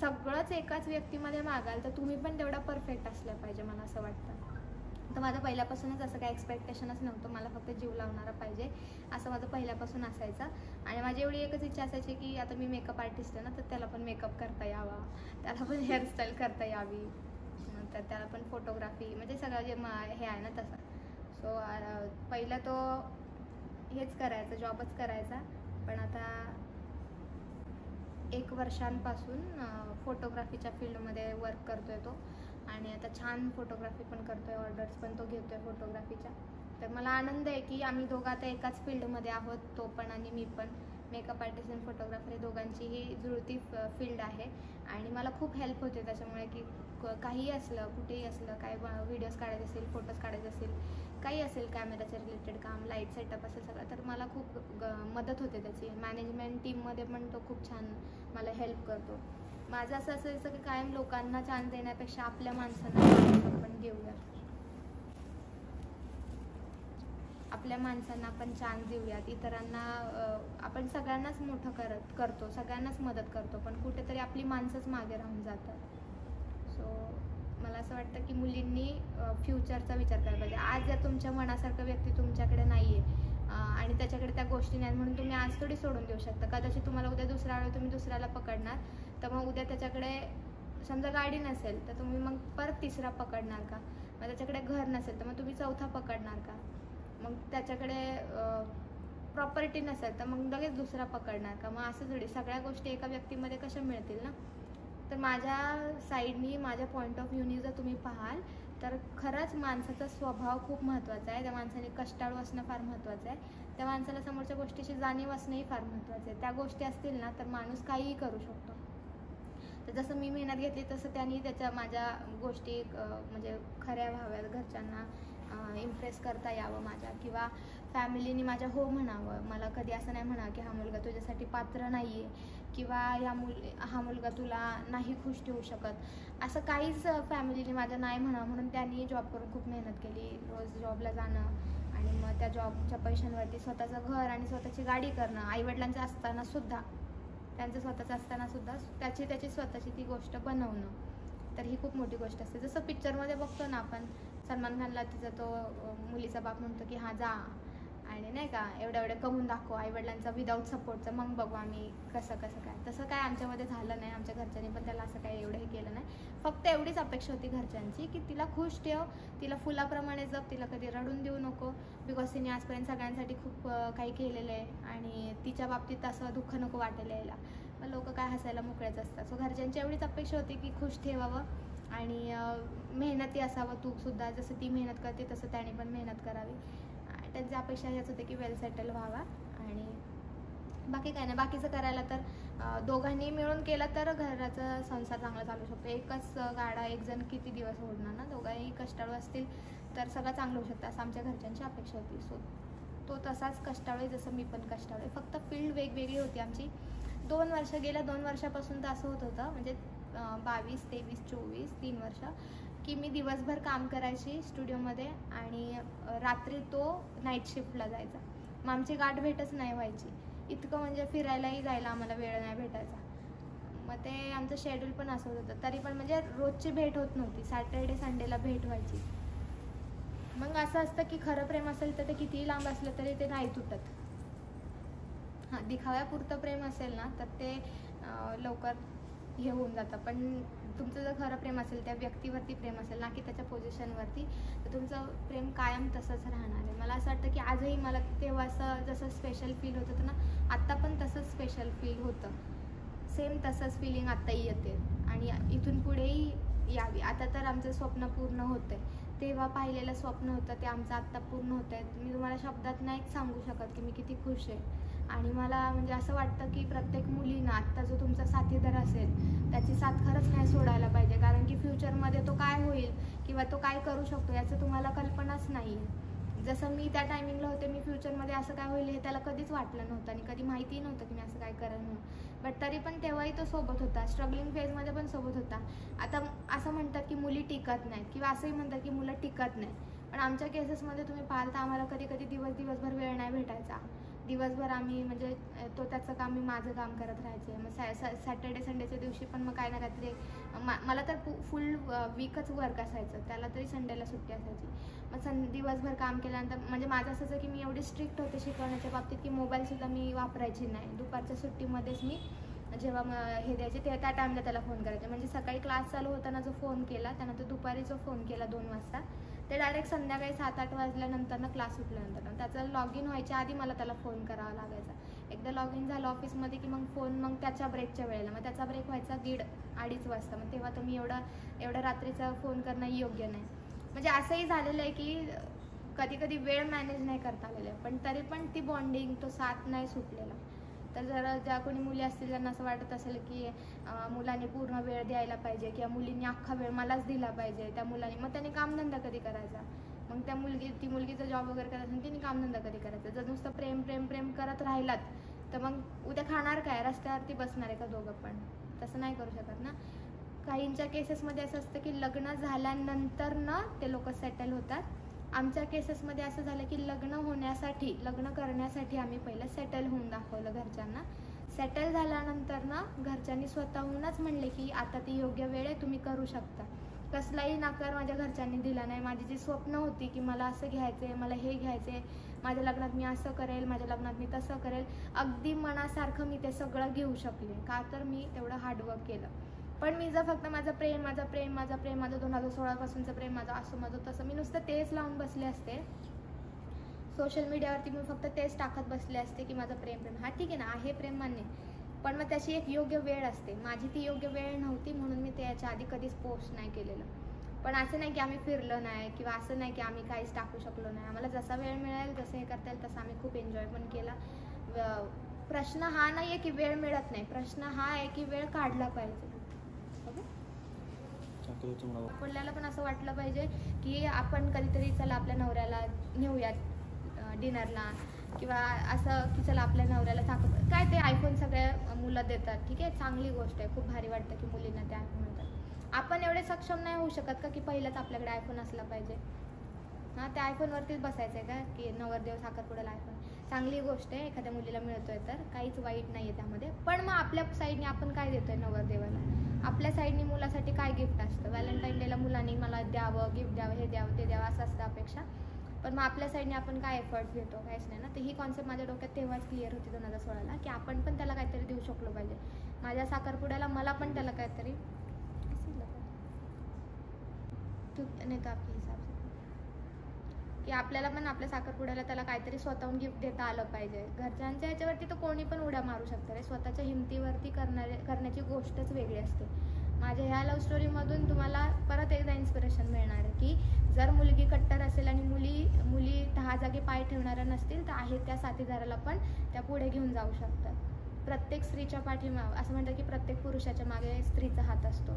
सगळंच एकाच व्यक्तीमध्ये मागाल तर तुम्ही पण तेवढा परफेक्ट असलं पाहिजे, मला असं वाटतं. तर माझं पहिल्यापासूनच असं काही एक्सपेक्टेशनच नव्हतं. मला फक्त जीव लावणारा पाहिजे असं माझं पहिल्यापासून असायचं. आणि माझी एवढी एकच इच्छा असायची की आता मी मेकअप आर्टिस्ट आहे ना, तर त्याला पण मेकअप करता यावा, त्याला पण हेअरस्टाईल करता यावी, तर त्याला पण फोटोग्राफी, म्हणजे सगळं जे हे आहे ना तसं. सो पहिलं तो हेच करायचं, जॉबच करायचा. पण आता 1 वर्षांपासून फोटोग्राफीच्या फील्डमध्ये वर्क करतोय तो, आणि आता छान फोटोग्राफी पण करतोय, ऑर्डर्स पण तो घेतोय फोटोग्राफीच्या. तर मला आनंद आहे की आम्ही दोघं आता एकाच फील्डमध्ये आहोत, तो पण आणि मी पण. मेकअप आर्टिस्ट आणि फोटोग्राफर हे दोघांचीही जुळती फील्ड आहे आणि मला खूप हेल्प होते त्याच्यामुळे की काहीही असलं, कुठेही असलं, काय व्हिडिओज काढायचे असेल, फोटोज काढायचे असेल, काही असेल, कॅमेराच्या रिलेटेड काम, लाईट सेटअप असेल सगळं, तर मला खूप मदत होते त्याची. मॅनेजमेंट टीममध्ये पण तो खूप छान मला हेल्प करतो. माझं असं असायचं की कायम लोकांना चान्स देण्यापेक्षा आपल्या माणसांना आपण देऊया, आपल्या माणसांना आपण चान्स देऊयात. इतरांना आपण सगळ्यांनाच मोठं करतो, सगळ्यांनाच मदत करतो, पण कुठेतरी आपली माणसंच मागे राहून जातात. सो मला असं वाटतं की मुलींनी फ्युचरचा विचार करायला पाहिजे. आज जर तुमच्या मनासारखं व्यक्ती तुमच्याकडे नाही आहे आणि त्याच्याकडे त्या गोष्टी नाहीत म्हणून तुम्ही आज थोडी सोडून देऊ शकता. कदाचित तुम्हाला उद्या दुसरा आलं, तुम्ही दुसऱ्याला पकडणार, तर मग उद्या त्याच्याकडे समजा गाडी नसेल तर तुम्ही मग परत तिसरा पकडणार का? मग त्याच्याकडे घर नसेल तर मग तुम्ही चौथा पकडणार का? मग त्याच्याकडे प्रॉपर्टी नसेल तर मग लगेच दुसरा पकडणार का? मग असं थोडी सगळ्या गोष्टी एका व्यक्तीमध्ये कशा मिळतील ना. तर माझ्या साईडनी, माझ्या पॉईंट ऑफ व्ह्यूनी जर तुम्ही पाहाल तर खरंच माणसाचा स्वभाव खूप महत्त्वाचा आहे. त्या माणसाने कष्टाळू असणं फार महत्त्वाचं आहे. त्या माणसाला समोरच्या गोष्टीची जाणीव असणंही फार महत्त्वाचं आहे. त्या गोष्टी असतील ना तर माणूस काहीही करू शकतो. तर जसं मी मेहनत घेतली तसं त्यांनी माझ्या गोष्टी म्हणजे खऱ्या व्हाव्यात, घरच्यांना इम्प्रेस करता यावं माझ्या, किंवा फॅमिलीने माझ्या हो म्हणावं, मला कधी असं नाही म्हणावं की हा मुलगा तुझ्यासाठी पात्र नाही आहे किंवा हा मुलगा तुला नाही खुश ठेवू शकत, असं काहीच फॅमिलीने माझं नाही म्हणावं. म्हणून त्यांनी जॉब करून खूप मेहनत केली, रोज जॉबला जाणं आणि मग त्या जॉबच्या पैशांवरती स्वतःचं घर आणि स्वतःची गाडी करणं. आईवडिलांचं असताना सुद्धा, त्यांचं स्वतःचं असताना सुद्धा त्याची स्वतःची ती गोष्ट बनवणं, तर ही खूप मोठी गोष्ट असते. जसं पिक्चरमध्ये बघतो ना आपण, सलमान खानला तिचा तो मुलीचा बाप म्हणतो की हा जा आणि नाही का एवढं कमवून दाखव आईवडिलांचा विदाऊट सपोर्टचं, मग बघू आम्ही कसं काय. तसं काय आमच्यामध्ये झालं नाही. आमच्या घरच्यांनी पण त्याला असं काही एवढं हे केलं नाही. फक्त एवढीच अपेक्षा होती घरच्यांची की तिला खुश ठेव, तिला फुलाप्रमाणे जप, तिला कधी रडून देऊ नको, बिकॉज तिने आजपर्यंत सगळ्यांसाठी खूप काही केलेलं आहे आणि तिच्या बाबतीत असं दुःख नको वाटायला यायला. मग लोक काय हसायला मोकळेच असतात. सो घरच्यांची एवढीच अपेक्षा होती की खुश ठेवावं आणि मेहनती असावं, तू सुद्धा जसं ती मेहनत करते तसं त्याने पण मेहनत करावी. त्यांची अपेक्षा हेच होते की वेल सेटल व्हावा आणि बाकी काय नाही. बाकीचं करायला तर दोघांनी मिळून केलं तर घराचा संसार चांगला चालू शकतो. एकच गाडा एक जण किती दिवस ओढणार ना, दोघांही कष्टाळू असतील तर सगळं चांगलं होऊ शकतं, असं आमच्या घरच्यांची अपेक्षा होती. सो तो तसाच कष्टाळू जसं मी पण कष्टाळू आहे, फक्त फील्ड वेगवेगळी होती आमची. गेल्या 2 वर्षापासून तर असं होत होतं, म्हणजे 22, 23, 24 3 वर्ष की मी दिवसभर काम करायची स्टुडिओमध्ये आणि रात्री तो नाईट शिफ्टला जायचा. मग आमची गाठ भेटच नाही व्हायची, इतकं म्हणजे फिरायलाही जायला आम्हाला वेळ नाही भेटायचा. मग ते आमचं शेड्यूल पण असं होतं, तरी पण म्हणजे रोजची भेट होत नव्हती, सॅटर्डे संडेला भेट व्हायची. मग असं असतं की खरं प्रेम असेल तर ते कितीही लांब असलं तरी ते नाही तुटत. हां, दिखाव्यापुरतं प्रेम असेल ना तर ते लवकर हे होऊन जातं, पण तुमचं जर खरं प्रेम असेल, त्या व्यक्तीवरती प्रेम असेल ना की त्याच्या पोझिशनवरती, तर तुमचं प्रेम कायम तसंच राहणार आहे. मला असं वाटतं की आजही मला तेव्हा असं जसं स्पेशल फील होत होतं ना, आत्ता पण तसंच स्पेशल फील होतं. सेम तसंच फिलिंग आत्ताही येते आणि इथून पुढेही यावी. आता तर आमचं स्वप्न पूर्ण होतं आहे. तेव्हा पाहिलेलं स्वप्न होतं ते आमचं आत्ता पूर्ण होतं आहे. मी तुम्हाला शब्दात नाही सांगू शकत की मी किती खुश आहे. आणि मला म्हणजे असं वाटतं की प्रत्येक मुलीनं आत्ता जो तुमचा साथीदार असेल त्याची साथ खरंच नाही सोडायला पाहिजे, कारण की फ्युचरमध्ये तो काय होईल किंवा तो काय करू शकतो याचं तुम्हाला कल्पनाच नाही आहे. जसं मी त्या टायमिंगला होते, मी फ्युचरमध्ये असं काय होईल हे त्याला कधीच वाटलं नव्हतं आणि कधी माहितीही नव्हतं की मी असं काय करेन म्हणून. बट तरी पण तेव्हाही तो सोबत होता, स्ट्रगलिंग फेजमध्ये पण सोबत होता. आता असं म्हणतात की मुली टिकत नाहीत किंवा असंही म्हणतात की मुलं टिकत नाही, पण आमच्या केसेसमध्ये तुम्ही पाहाल तर आम्हाला कधी कधी दिवसभर वेळ नाही भेटायचा. दिवसभर आम्ही म्हणजे तो त्याचं काम, मी माझं काम करत राहायचे. मग सॅटर्डे संडेच्या दिवशी पण मग काय ना काहीतरी मला तर फुल वीकच वर्क असायचं, त्याला तरी संडेला सुट्टी असायची. मग दिवसभर काम केल्यानंतर म्हणजे माझं असं की मी एवढी स्ट्रिक्ट होते शिकवण्याच्या बाबतीत की मोबाईलसुद्धा मी वापरायची नाही. दुपारच्या सुट्टीमध्येच मी जेव्हा हे द्यायचे त्या टाईमला त्याला फोन करायचे. म्हणजे सकाळी क्लास चालू होताना जो फोन केला, त्यानंतर दुपारी जो फोन केला 2 वाजता, ते डायरेक्ट संध्याकाळी 7-8 वाजल्यानंतर क्लास सुटल्यानंतर त्याचं लॉग इन व्हायच्या आधी मला त्याला फोन करावा लागायचा. एकदा लॉग इन झालं ऑफिसमध्ये की मग फोन मग त्याच्या ब्रेकच्या वेळेला, मग त्याचा ब्रेक व्हायचा 1:30-2:30 वाजता. मग तेव्हा तर मी एवढं रात्रीचा फोन करणं योग्य नाही. म्हणजे असंही झालेलं आहे की कधी कधी वेळ मॅनेज नाही करता आलेलं आहे, पण तरी पण ती बॉन्डिंग, तो साथ नाही सुटलेला. तर जर ज्या कोणी मुली असतील ज्यांना असं वाटत असेल की मुलांनी पूर्ण वेळ द्यायला पाहिजे किंवा मुलींनी अख्खा वेळ मलाच दिला पाहिजे त्या मुलांनी, मग त्यांनी कामधंदा कधी करायचा? मग ती मुलगी जर जॉब वगैरे करत असेल तिने कामधंदा कधी करायचा? जर नुसतं प्रेम प्रेम प्रेम करत राहिलात तर मग उद्या खाणार काय? रस्त्यावरती बसणार आहे का दोघं पण? तसं नाही करू शकत ना. काहींच्या केसेसमध्ये असं असतं की लग्न झाल्यानंतर ना ते लोक सेटल होतात. आमच्या केसेसमध्ये असं झालं की लग्न करण्यासाठी आम्ही पहिलं सेटल होऊन दाखवलं घरच्यांना. सेटल झाल्यानंतर ना घरच्यांनी स्वतःहूनच म्हणले की आता ती योग्य वेळ आहे, तुम्ही करू शकता. कसलाही नकार माझ्या घरच्यांनी दिला नाही. माझी जी स्वप्न होती की मला असं घ्यायचं आहे, मला हे घ्यायचं आहे, माझ्या लग्नात मी असं करेल, माझ्या लग्नात मी तसं करेल, अगदी मनासारखं मी ते सगळं घेऊ शकले, का तर मी तेवढं हार्डवर्क केलं. पण मी जर फक्त माझं प्रेम 2016 पासूनचं प्रेम माझं तसं मी नुसतं तेच लावून बसले असते सोशल मीडियावरती, मी फक्त तेच टाकत बसले असते की माझं प्रेम. हा ठीक आहे ना, आहे प्रेम मान्य, पण मग त्याची एक योग्य वेळ असते. माझी ती योग्य वेळ नव्हती म्हणून मी त्याच्या आधी कधीच पोस्ट नाही केलेलं. पण असं नाही की आम्ही फिरलो नाही किंवा असं नाही की आम्ही काहीच टाकू शकलो नाही. आम्हाला जसा वेळ मिळेल, जसं हे करता येईल तसं आम्ही खूप एन्जॉय पण केला. प्रश्न हा नाही आहे की वेळ मिळत नाही, प्रश्न हा आहे की वेळ काढला पाहिजे. आपल्याला पण असं वाटलं पाहिजे की आपण कधीतरी चला आपल्या नवऱ्याला नेऊयात डिनरला, किंवा असं की चला आपल्या नवऱ्याला काय ते आयफोन सगळ्या मुलं देतात, ठीक आहे, चांगली गोष्ट आहे, खूप भारी वाटतं की मुलींना ते आयफोन मिळतात. आपण एवढे सक्षम नाही होऊ शकत का की पहिलंच आपल्याकडे आयफोन असला पाहिजे? हां, त्या आयफोनवरतीच बसायचं आहे का की नवरदेव साखरपुड्याला आयफोन? चांगली गोष्ट आहे, एखाद्या मुलीला मिळतोय तर काहीच वाईट नाही आहे त्यामध्ये. पण मग आपल्या साईडने आपण काय देतोय नवरदेवाला? आपल्या साईडने मुलासाठी काय गिफ्ट असतं? व्हॅलेंटाईन डेला मुलांनी मला द्यावं, गिफ्ट द्यावं, हे द्यावं, ते द्यावं, असं असतं अपेक्षा. पण मग आपल्या साईडने आपण काय एफर्ट्स घेतो? काहीच नाही ना. तर ही कॉन्सेप्ट माझ्या डोक्यात तेव्हाच क्लिअर होती 2016ला की आपण पण त्याला काहीतरी देऊ शकलो पाहिजे. माझ्या साखरपुड्याला मला पण त्याला काहीतरी नाही तो आपल्या हिसाब से की आपल्याला पण आपल्या साखरपुड्याला त्याला काहीतरी स्वतःहून गिफ्ट देता आलं पाहिजे. घरच्यांच्या ह्याच्यावरती तर कोणी पण उड्या मारू शकतं रे, स्वतःच्या हिमतीवरती करण्याची गोष्टच वेगळी असते. माझ्या ह्या लव्ह स्टोरीमधून तुम्हाला परत एकदा इन्स्पिरेशन मिळणार आहे की जर मुलगी कट्टर असेल आणि मुली 10 जागी पाय ठेवणाऱ्या नसतील तर आहे त्या साथीदाराला पण त्या पुढे घेऊन जाऊ शकतात. प्रत्येक स्त्रीच्या असं म्हणतात की प्रत्येक पुरुषाच्या मागे स्त्रीचा हात असतो.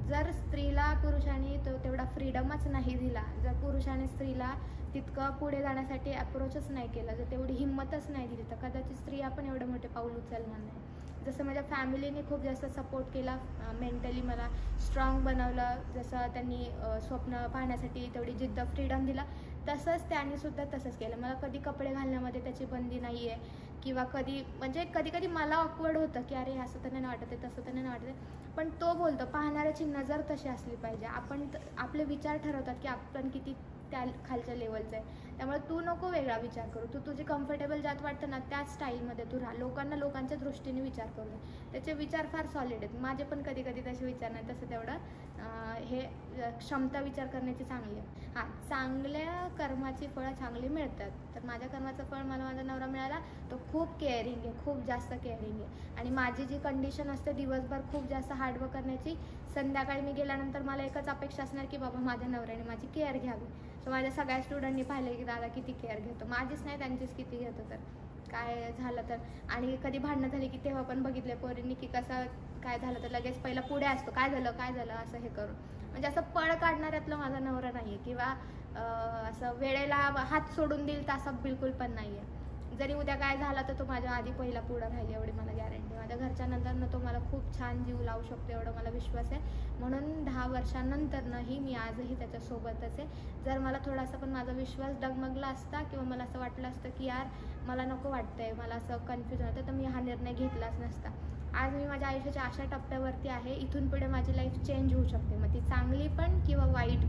जर स्त्रीला पुरुषाने तेवढा फ्रीडमच नाही दिला, जर पुरुषाने स्त्रीला तितकं पुढे जाण्यासाठी अप्रोचच नाही केलं, जर तेवढी हिंमतच नाही दिली, तर कदाचित स्त्री आपण एवढे मोठे पाऊल उचलणार नाही. जसं माझ्या फॅमिलीने खूप जास्त सपोर्ट केला, मेंटली मला स्ट्रॉंग बनवलं, जसं त्यांनी स्वप्न पाहण्यासाठी तेवढी जिद्द, फ्रीडम दिला, तसंच त्यांनी सुद्धा तसंच केलं. मला कधी कपडे घालण्यामध्ये त्याची बंदी नाही आहे, किंवा कधी कधी मला ऑकवर्ड होतं की अरे असं तर नाही वाटत आहे, तसं तर नाही वाटत आहे, पण तो बोलतो पाहणाऱ्याची नजर तशी असली पाहिजे. आपण आपले विचार ठरवतात की आपण किती त्या खालच्या लेवलचं आहे, त्यामुळे तू नको वेगळा विचार करू, तू तुझी कम्फर्टेबल ज्यात वाटतं ना त्याच स्टाईलमध्ये तू राहा. लोकांच्या दृष्टीने विचार करू दे. त्याचे विचार फार सॉलिड आहेत. माझे पण कधी कधी तसे विचार नाही, तसं तेवढं हे क्षमता विचार करण्याची चांगली आहे. हां, चांगल्या कर्माची फळं चांगली मिळतात. तर माझ्या कर्माचं फळ मला माझा नवरा मिळाला, तो खूप केअरिंग आहे, खूप जास्त केअरिंग आहे. आणि माझी जी कंडिशन असते दिवसभर खूप जास्त हार्डवर्क करण्याची, संध्याकाळी मी गेल्यानंतर मला एकच अपेक्षा असणार की बाबा माझ्या नवऱ्याने माझी केअर घ्यावी. सो माझ्या सगळ्या स्टुडंटनी पाहिलं की दादा किती केअर घेतो, माझीच नाही त्यांचीच किती घेतो. तर काय झालं तर, आणि कधी भांडणं झाली की तेव्हा पण बघितले पोरींनी की कसं काय झालं तर लगेच पहिला पुढे असतो, काय झालं असं हे करून. म्हणजे असं पळ काढणाऱ्यातलं माझा नवरा नाही आहे, किंवा असं वेळेला हात सोडून देईल तर असं बिलकुल पण नाही आहे. जरी उद्या काय झालं तर तो माझ्या आधी पहिला पुढं राहील, एवढी मला गॅरंटी. माझ्या घरच्यानंतरनं तो मला खूप छान जीव लावू शकतो, एवढं मला विश्वास आहे. म्हणून 10 वर्षांनंतरनंही मी आजही त्याच्यासोबतच आहे. जर मला थोडासा पण माझा विश्वास डगमगला असता, किंवा मला असं वाटलं असतं की यार मला नको वाटतंय, मला असं कन्फ्युजन होतं, तर मी हा निर्णय घेतलाच नसता. आज मी माझ्या आयुष्याच्या अशा टप्प्यावरती आहे, इथून पुढे माझी लाईफ चेंज होऊ शकते, मग ती चांगली पण किंवा वाईट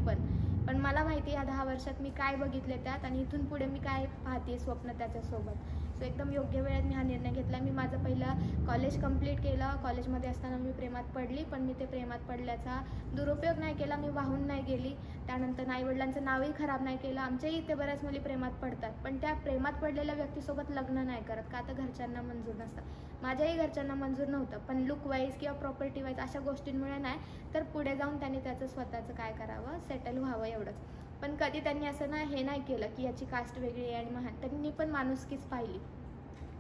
पण मला माहिती आहे या 10 वर्षात मी काय बघितले त्यात, आणि इथून पुढे मी काय पाहते स्वप्न त्याच्यासोबत. सो एकदम योग्य वेळेत मी हा निर्णय घेतला. मी माझं पहिलं कॉलेज कंप्लीट केलं. कॉलेजमध्ये असताना मी प्रेमात पडली, पण मी ते प्रेमात पडल्याचा दुरुपयोग नाही केला, मी वाहून नाही गेली. त्यानंतर आईवडिलांचं नावही खराब नाही केलं. आमच्याही इथे बऱ्याच मुली प्रेमात पडतात, पण त्या प्रेमात पडलेल्या व्यक्तीसोबत लग्न नाही करत, का तर घरच्यांना मंजूर नसतं. माझ्याही घरच्यांना मंजूर नव्हतं, पण लुक वाईज किंवा प्रॉपर्टी वाईज अशा गोष्टींमुळे नाही, तर पुढे जाऊन त्यांनी त्याचं स्वतःचं काय करावं, सेटल व्हावं एवढंच. पण कधी त्यांनी असं हे नाही केलं की याची कास्ट वेगळी आहे आणि महान. त्यांनी पण माणुसकीच पाहिली,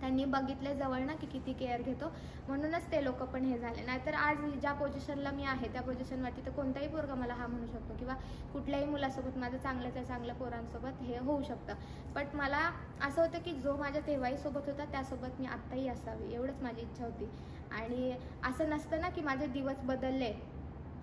त्यांनी बघितले जवळ ना की किती केअर घेतो, म्हणूनच ते लोक पण हे झाले. नाहीतर आज ज्या पोझिशनला मी आहे त्या पोझिशनवरती तर कोणताही पोरगा मला हा म्हणू शकतो, किंवा कुठल्याही मुलासोबत माझं चांगल्याच्या चांगल्या पोरांसोबत हे होऊ शकतं. बट मला असं होतं की जो माझ्या तेव्हाही सोबत होता त्यासोबत मी आत्ताही असावी, एवढंच माझी इच्छा होती. आणि असं नसतं ना की माझे दिवस बदलले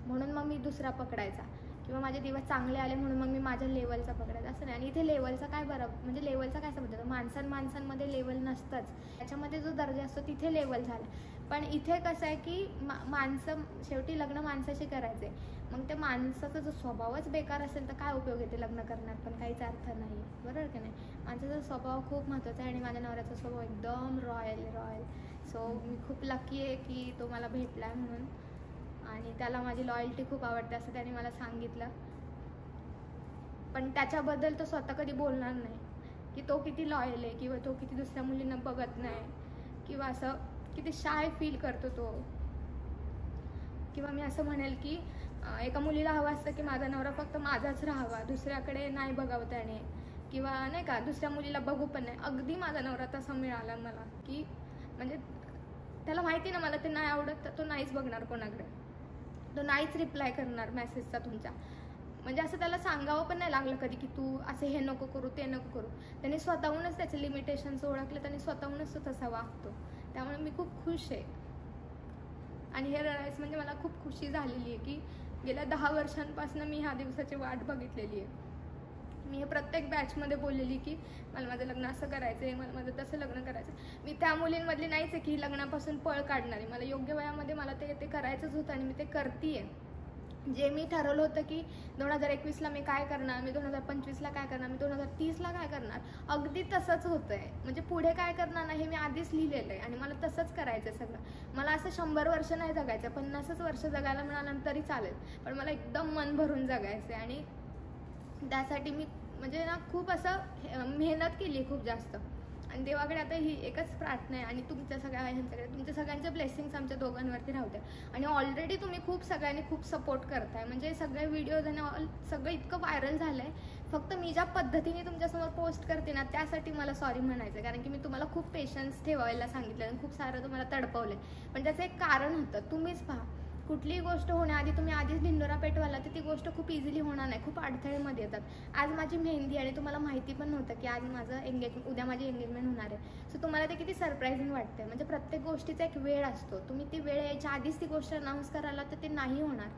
म्हणून मग मी दुसरा पकडायचा, किंवा माझे दिवस चांगले आले म्हणून मग मी माझ्या लेवलचा पकडायचा, असं नाही. आणि इथे लेवलचा काय म्हणजे लेवलचा काय समजतं, माणसांमध्ये लेवल नसतंच, त्याच्यामध्ये जो दर्जा असतो तिथे लेवल झाला. पण इथे कसं आहे की माणसं शेवटी लग्न माणसाशी करायचे, मग त्या माणसाचा जो स्वभावच बेकार असेल तर काय उपयोग येते लग्न करण्यात, पण काहीच अर्थ नाही, बरोबर की नाही. माणसाचा स्वभाव खूप महत्त्वाचा आहे, आणि माझ्या नवऱ्याचा स्वभाव एकदम रॉयल. सो मी खूप लकी आहे की तो मला भेटला म्हणून, आणि त्याला माझी लॉयल्टी खूप आवडते असं त्याने मला सांगितलं. पण त्याच्याबद्दल तो स्वतः कधी बोलणार नाही की तो किती लॉयल आहे, किंवा तो किती दुसऱ्या मुलींना बघत नाही, किंवा असं किती शाय फील करतो तो. किंवा मी असं म्हणेल की एका मुलीला हवं असतं की माझा नवरा फक्त माझाच राहावा, दुसऱ्याकडे नाही बघावं त्याने, किंवा नाही का दुसऱ्या मुलीला बघू पण नाही. अगदी माझा नवरा तसा मिळाला मला, की म्हणजे त्याला माहिती ना मला ते नाही आवडत, तर तो नाहीच बघणार कोणाकडे, तो नाहीच रिप्लाय करणार मेसेजचा तुमच्या, म्हणजे असं त्याला सांगावं पण नाही लागलं कधी की तू असं हे नको करू ते नको करू. त्याने स्वतःहूनच त्याचे लिमिटेशन्स ओळखले, त्याने स्वतःहूनच तो तसा वागतो. त्यामुळे मी खूप खुश आहे. आणि हे रिअलाइज म्हणजे मला खूप खुशी झालेली आहे की गेल्या 10 वर्षांपासून मी ह्या दिवसाची वाट बघितलेली आहे. मी हे प्रत्येक बॅचमध्ये बोललेली की मला माझं लग्न असं करायचं आहे, मला माझं तसं लग्न करायचं. मी त्या मुलींमधली नाहीच आहे की लग्नापासून पळ काढणारी. मला योग्य वयामध्ये मला ते करायचंच होतं आणि मी ते करते. जे मी ठरवलं होतं की 2021ला मी काय करणार, मी 2025ला काय करणार, मी 2030ला काय करणार, अगदी तसंच होतं आहे. म्हणजे पुढे काय करणार नाही हे मी आधीच लिहिलेलं आहे आणि मला तसंच करायचं आहे सगळं. मला असं 100 वर्ष नाही जगायचं, 50च वर्ष जगायला मिळालं तरी चालेल, पण मला एकदम मन भरून जगायचं आहे. आणि त्यासाठी मी म्हणजे ना खूप असं मेहनत केली खूप जास्त. आणि देवाकडे आता ही एकच प्रार्थना आहे आणि तुमच्या ह्यांच्याकडे तुमच्या सगळ्यांचे ब्लेसिंग्स आमच्या दोघांवरती राहू द्या. आणि ऑलरेडी तुम्ही खूप सगळ्यांनी खूप सपोर्ट करताय. म्हणजे सगळे व्हिडिओज आणि सगळं इतकं व्हायरल झालं आहे. फक्त मी ज्या पद्धतीने तुमच्यासमोर पोस्ट करते ना त्यासाठी मला सॉरी म्हणायचं, कारण की मी तुम्हाला खूप पेशन्स ठेवायला सांगितलं आणि खूप सारं तुम्हाला तडपवलं. पण त्याचं एक कारण होतं. तुम्हीच पहा, कुठलीही गोष्ट होण्याआधी तुम्ही आधीच ढिंडोरा पेटवाला तर ती गोष्ट खूप इझिली होणार नाही, खूप अडथळेमध्ये येतात. आज माझी मेहंदी आणि तुम्हाला माहिती पण नव्हतं की आज माझं उद्या माझी एंगेजमेंट होणार आहे. सो तुम्हाला ते किती सरप्रायझिंग वाटते. म्हणजे प्रत्येक गोष्टीचा एक वेळ असतो. तुम्ही ती वेळ यायच्या आधीच ती गोष्ट अनाऊन्स करायला तर ते नाही होणार.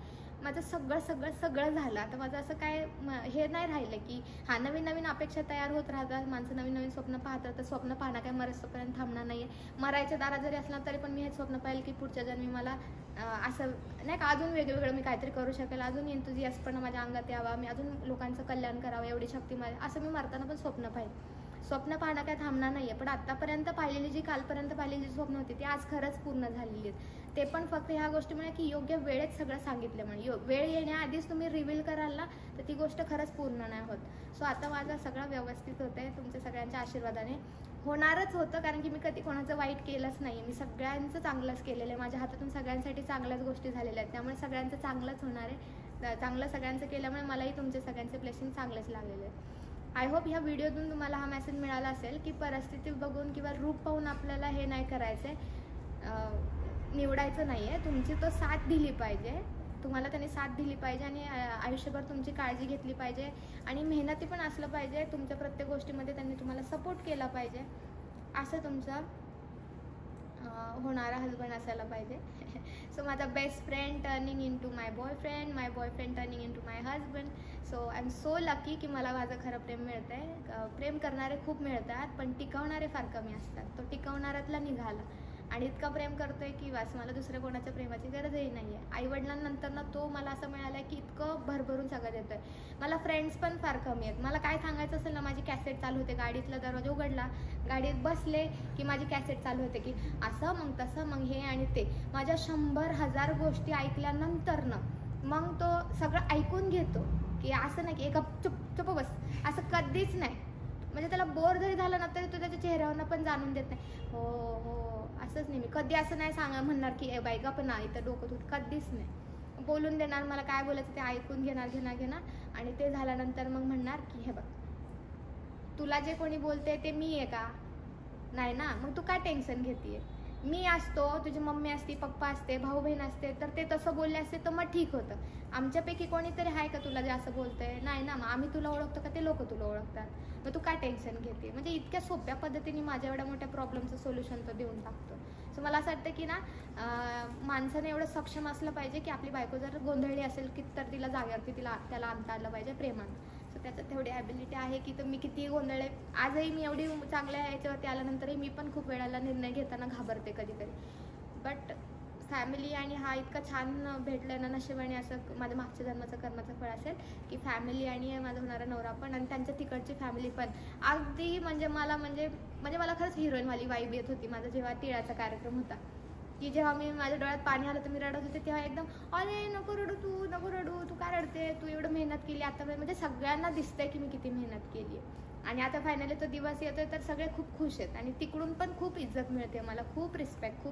माझं सगळं झालं. आता माझं असं काय हे नाही राहिलं की नवीन अपेक्षा तयार होत राहतात. माणसं नवीन स्वप्न पाहतात. तर स्वप्न पाहणं काय मरेपर्यंत थांबणार नाही आहे. मरायच्या दारात जरी असलं तरी पण मी हे स्वप्न पाहिलं की पुढच्या जन्मी मला असं नाही का अजून वेगवेगळं मी काहीतरी करू शकेल, अजून एन्थुझियास्टपणा माझ्या अंगात यावा, मी अजून लोकांचं कल्याण करावं, एवढी शक्ती माझी, असं मी मरताना पण स्वप्न पाहिजे. स्वप्न पाहणं काय थांबणार नाही आहे. पण आत्तापर्यंत पाहिलेली जी कालपर्यंत पाहिलेली जी स्वप्न होती ती आज खरंच पूर्ण झालेली आहेत. ते पण फक्त ह्या गोष्टीमुळे की योग्य वेळेत सगळं सांगितल्यामुळे. वेळ येण्याआधीच तुम्ही रिव्हील कराल ना तर ती गोष्ट खरंच पूर्ण नाही होत. सो आता माझं सगळं व्यवस्थित होतं आहे तुमच्या सगळ्यांच्या आशीर्वादाने. होणारच होतं, कारण की मी कधी कोणाचं वाईट केलंच नाही. मी सगळ्यांचं चांगलंच केलेलं आहे. माझ्या हातातून सगळ्यांसाठी चांगल्याच गोष्टी झालेल्या आहेत. त्यामुळे सगळ्यांचं चांगलंच होणार आहे. चांगलं सगळ्यांचं केल्यामुळे मलाही तुमचे सगळ्यांचे ब्लेसिंग चांगलेच लागलेले आहेत. आय होप ह्या व्हिडिओतून तुम्हाला हा मेसेज मिळाला असेल की परिस्थिती बघून किंवा रूप पाहून आपल्याला हे नाही करायचं आहे, निवडायचं नाही आहे. तुमची तो साथ दिली पाहिजे, तुम्हाला त्यांनी साथ दिली पाहिजे आणि आयुष्यभर तुमची काळजी घेतली पाहिजे आणि मेहनती पण असलं पाहिजे. तुमच्या प्रत्येक गोष्टीमध्ये त्यांनी तुम्हाला सपोर्ट केला पाहिजे. असं तुमचा होणारा हजबंड असायला पाहिजे. सो माझा best friend turning into my boyfriend turning into my husband. So I am so lucky की मला माझं खरं प्रेम मिळतं आहे. प्रेम करणारे खूप मिळतात पण टिकवणारे फार कमी असतात. तो टिकवणाऱ्यातला निघाला आणि इतका प्रेम करतोय की वास मला दुसऱ्या कोणाच्या प्रेमाची गरजही नाही आहे. आईवडिलांनंतर ना तो मला असं मिळालं आहे की इतकं भरभरून सगळं देतोय. मला फ्रेंड्स पण फार कमी आहेत. मला काय सांगायचं असेल ना, माझी कॅसेट चालू होते, गाडीतला दरवाजा उघडला, गाडीत बसले की माझी कॅसेट चालू होते की असं मग तसं मग हे आणि ते. माझ्या 100,000 गोष्टी ऐकल्यानंतर ना मग तो सगळं ऐकून घेतो की असं नाही की एक चुप बस, असं कधीच नाही. म्हणजे त्याला बोर जरी झालं ना तरी तो त्याच्या चेहऱ्यावरनं पण जाणून देत नाही. हो असंच नाही. मी कधी असं नाही म्हणणार की बाई का पण नाही तर डोकं तू कधीच नाही. बोलून देणार, मला काय बोलायचं ते ऐकून घेणार आणि ते झाल्यानंतर मग म्हणणार की हे बघ तुला जे कोणी बोलते ते मी आहे का? नाही ना, मग तू काय टेन्शन घेतेय? मी असतो, तुझी मम्मी असती, पप्पा असते, भाऊ बहीण असते तर ते तसं बोलले असते तर मग ठीक होतं. आमच्यापैकी कोणीतरी आहे का तुला जे असं बोलतंय? नाही ना, मग आम्ही तुला ओळखतो का ते लोक तुला ओळखतात? मग तू काय टेन्शन घेते? म्हणजे इतक्या सोप्या पद्धतीने माझ्या एवढ्या मोठ्या प्रॉब्लेमचं सोल्युशन तो देऊन टाकतो. सो मला असं वाटतं की ना माणसाने एवढं सक्षम असलं पाहिजे की आपली बायको जर गोंधळली असेल की तर तिला जागेवरती त्याला आणता आलं पाहिजे प्रेमानं. सो त्याच्यात तेवढी ॲबिलिटी आहे की तर मी किती गोंधळे, आजही मी एवढी चांगल्या याच्यावरती आल्यानंतरही मी पण खूप वेळाला निर्णय घेताना घाबरते कधी. बट फॅमिली आणि हा इतका छान भेटलं ना नशिबाने, असं माझ्या मागच्या जन्माचं कर्माचं फळ असेल की फॅमिली आणि माझा होणारा नवरा पण आणि त्यांच्या तिकडची फॅमिली पण अगदी म्हणजे मला खरंच हिरोईनवाली वाईब येत होती. माझा जेव्हा तिळाचा कार्यक्रम होता की जेव्हा मी माझ्या डोळ्यात पाणी आलं तर मी रडत होते, तेव्हा एकदम अरे नको रडू तू काय रडते, तू एवढं मेहनत केली आता. म्हणजे सगळ्यांना दिसतंय की मी किती मेहनत केली आणि आता फायनली तो दिवस येतोय तर सगळे खूप खुश आहेत आणि तिकडून पण खूप इज्जत मिळते मला, खूप रिस्पेक्ट.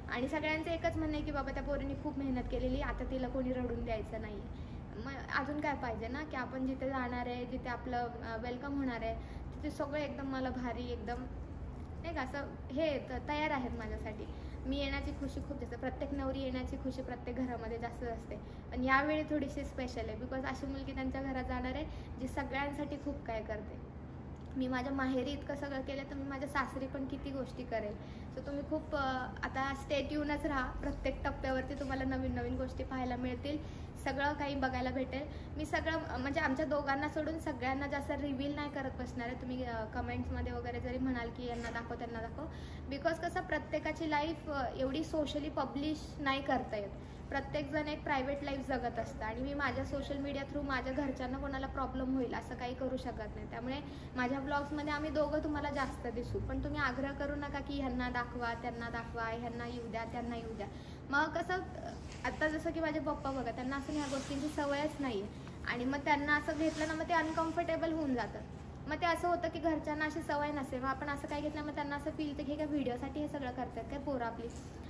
आणि सगळ्यांचं एकच म्हणणं आहे की बाबा त्या पोरीने खूप मेहनत केलेली, आता तिला कोणी रडून द्यायचं नाही. मग अजून काय पाहिजे ना, की आपण जिथे जाणार आहे, जिथे आपलं वेलकम होणार आहे तिथे सगळं एकदम मला भारी एकदम नाही का असं हे तयार आहेत माझ्यासाठी. मी येण्याची खुशी खूप जास्त, प्रत्येक नवरी येण्याची खुशी प्रत्येक घरामध्ये जास्त असते, पण यावेळी थोडीशी स्पेशल आहे बिकॉज अशी मुलगी त्यांच्या घरात जाणार आहे जी सगळ्यांसाठी खूप काय करते. मी माझ्या माहेरी इतकं सगळं केलं तर मी माझ्या सासरी पण किती गोष्टी करेल. सो तुम्ही खूप आता स्टेट येऊनच राहा, प्रत्येक टप्प्यावरती तुम्हाला नवीन नवीन गोष्टी पाहायला मिळतील, सगळं काही बघायला भेटेल. मी सगळं म्हणजे आमच्या दोघांना सोडून सगळ्यांना जास्त रिव्हील नाही करत बसणार आहे. तुम्ही कमेंट्समध्ये वगैरे जरी म्हणाल की यांना दाखव त्यांना दाखव, बिकॉज कसं प्रत्येकाची लाईफ एवढी सोशली पब्लिश नाही करता येत. प्रत्येकजण एक प्रायव्हेट लाईफ जगत असतं आणि मी माझ्या सोशल मीडिया थ्रू माझ्या घरच्यांना कोणाला प्रॉब्लेम होईल असं काही करू शकत नाही. त्यामुळे माझ्या ब्लॉग्समध्ये आम्ही दोघं तुम्हाला जास्त दिसू, पण तुम्ही आग्रह करू नका की ह्यांना दाखवा त्यांना दाखवा, ह्यांना येऊ द्या त्यांना येऊ द्या. मग कसं आता जसं की माझे पप्पा बघा, त्यांना असं ह्या गोष्टींची सवयच नाही आहे आणि मग त्यांना असं घेतलं ना मग ते अनकम्फर्टेबल होऊन जातं. मग ते असं होतं की घरच्यांना अशी सवय नसेल, मग आपण असं काय घेतलं मग त्यांना असं फील की काय व्हिडिओसाठी हे सगळं करतात काय पोरं आपली.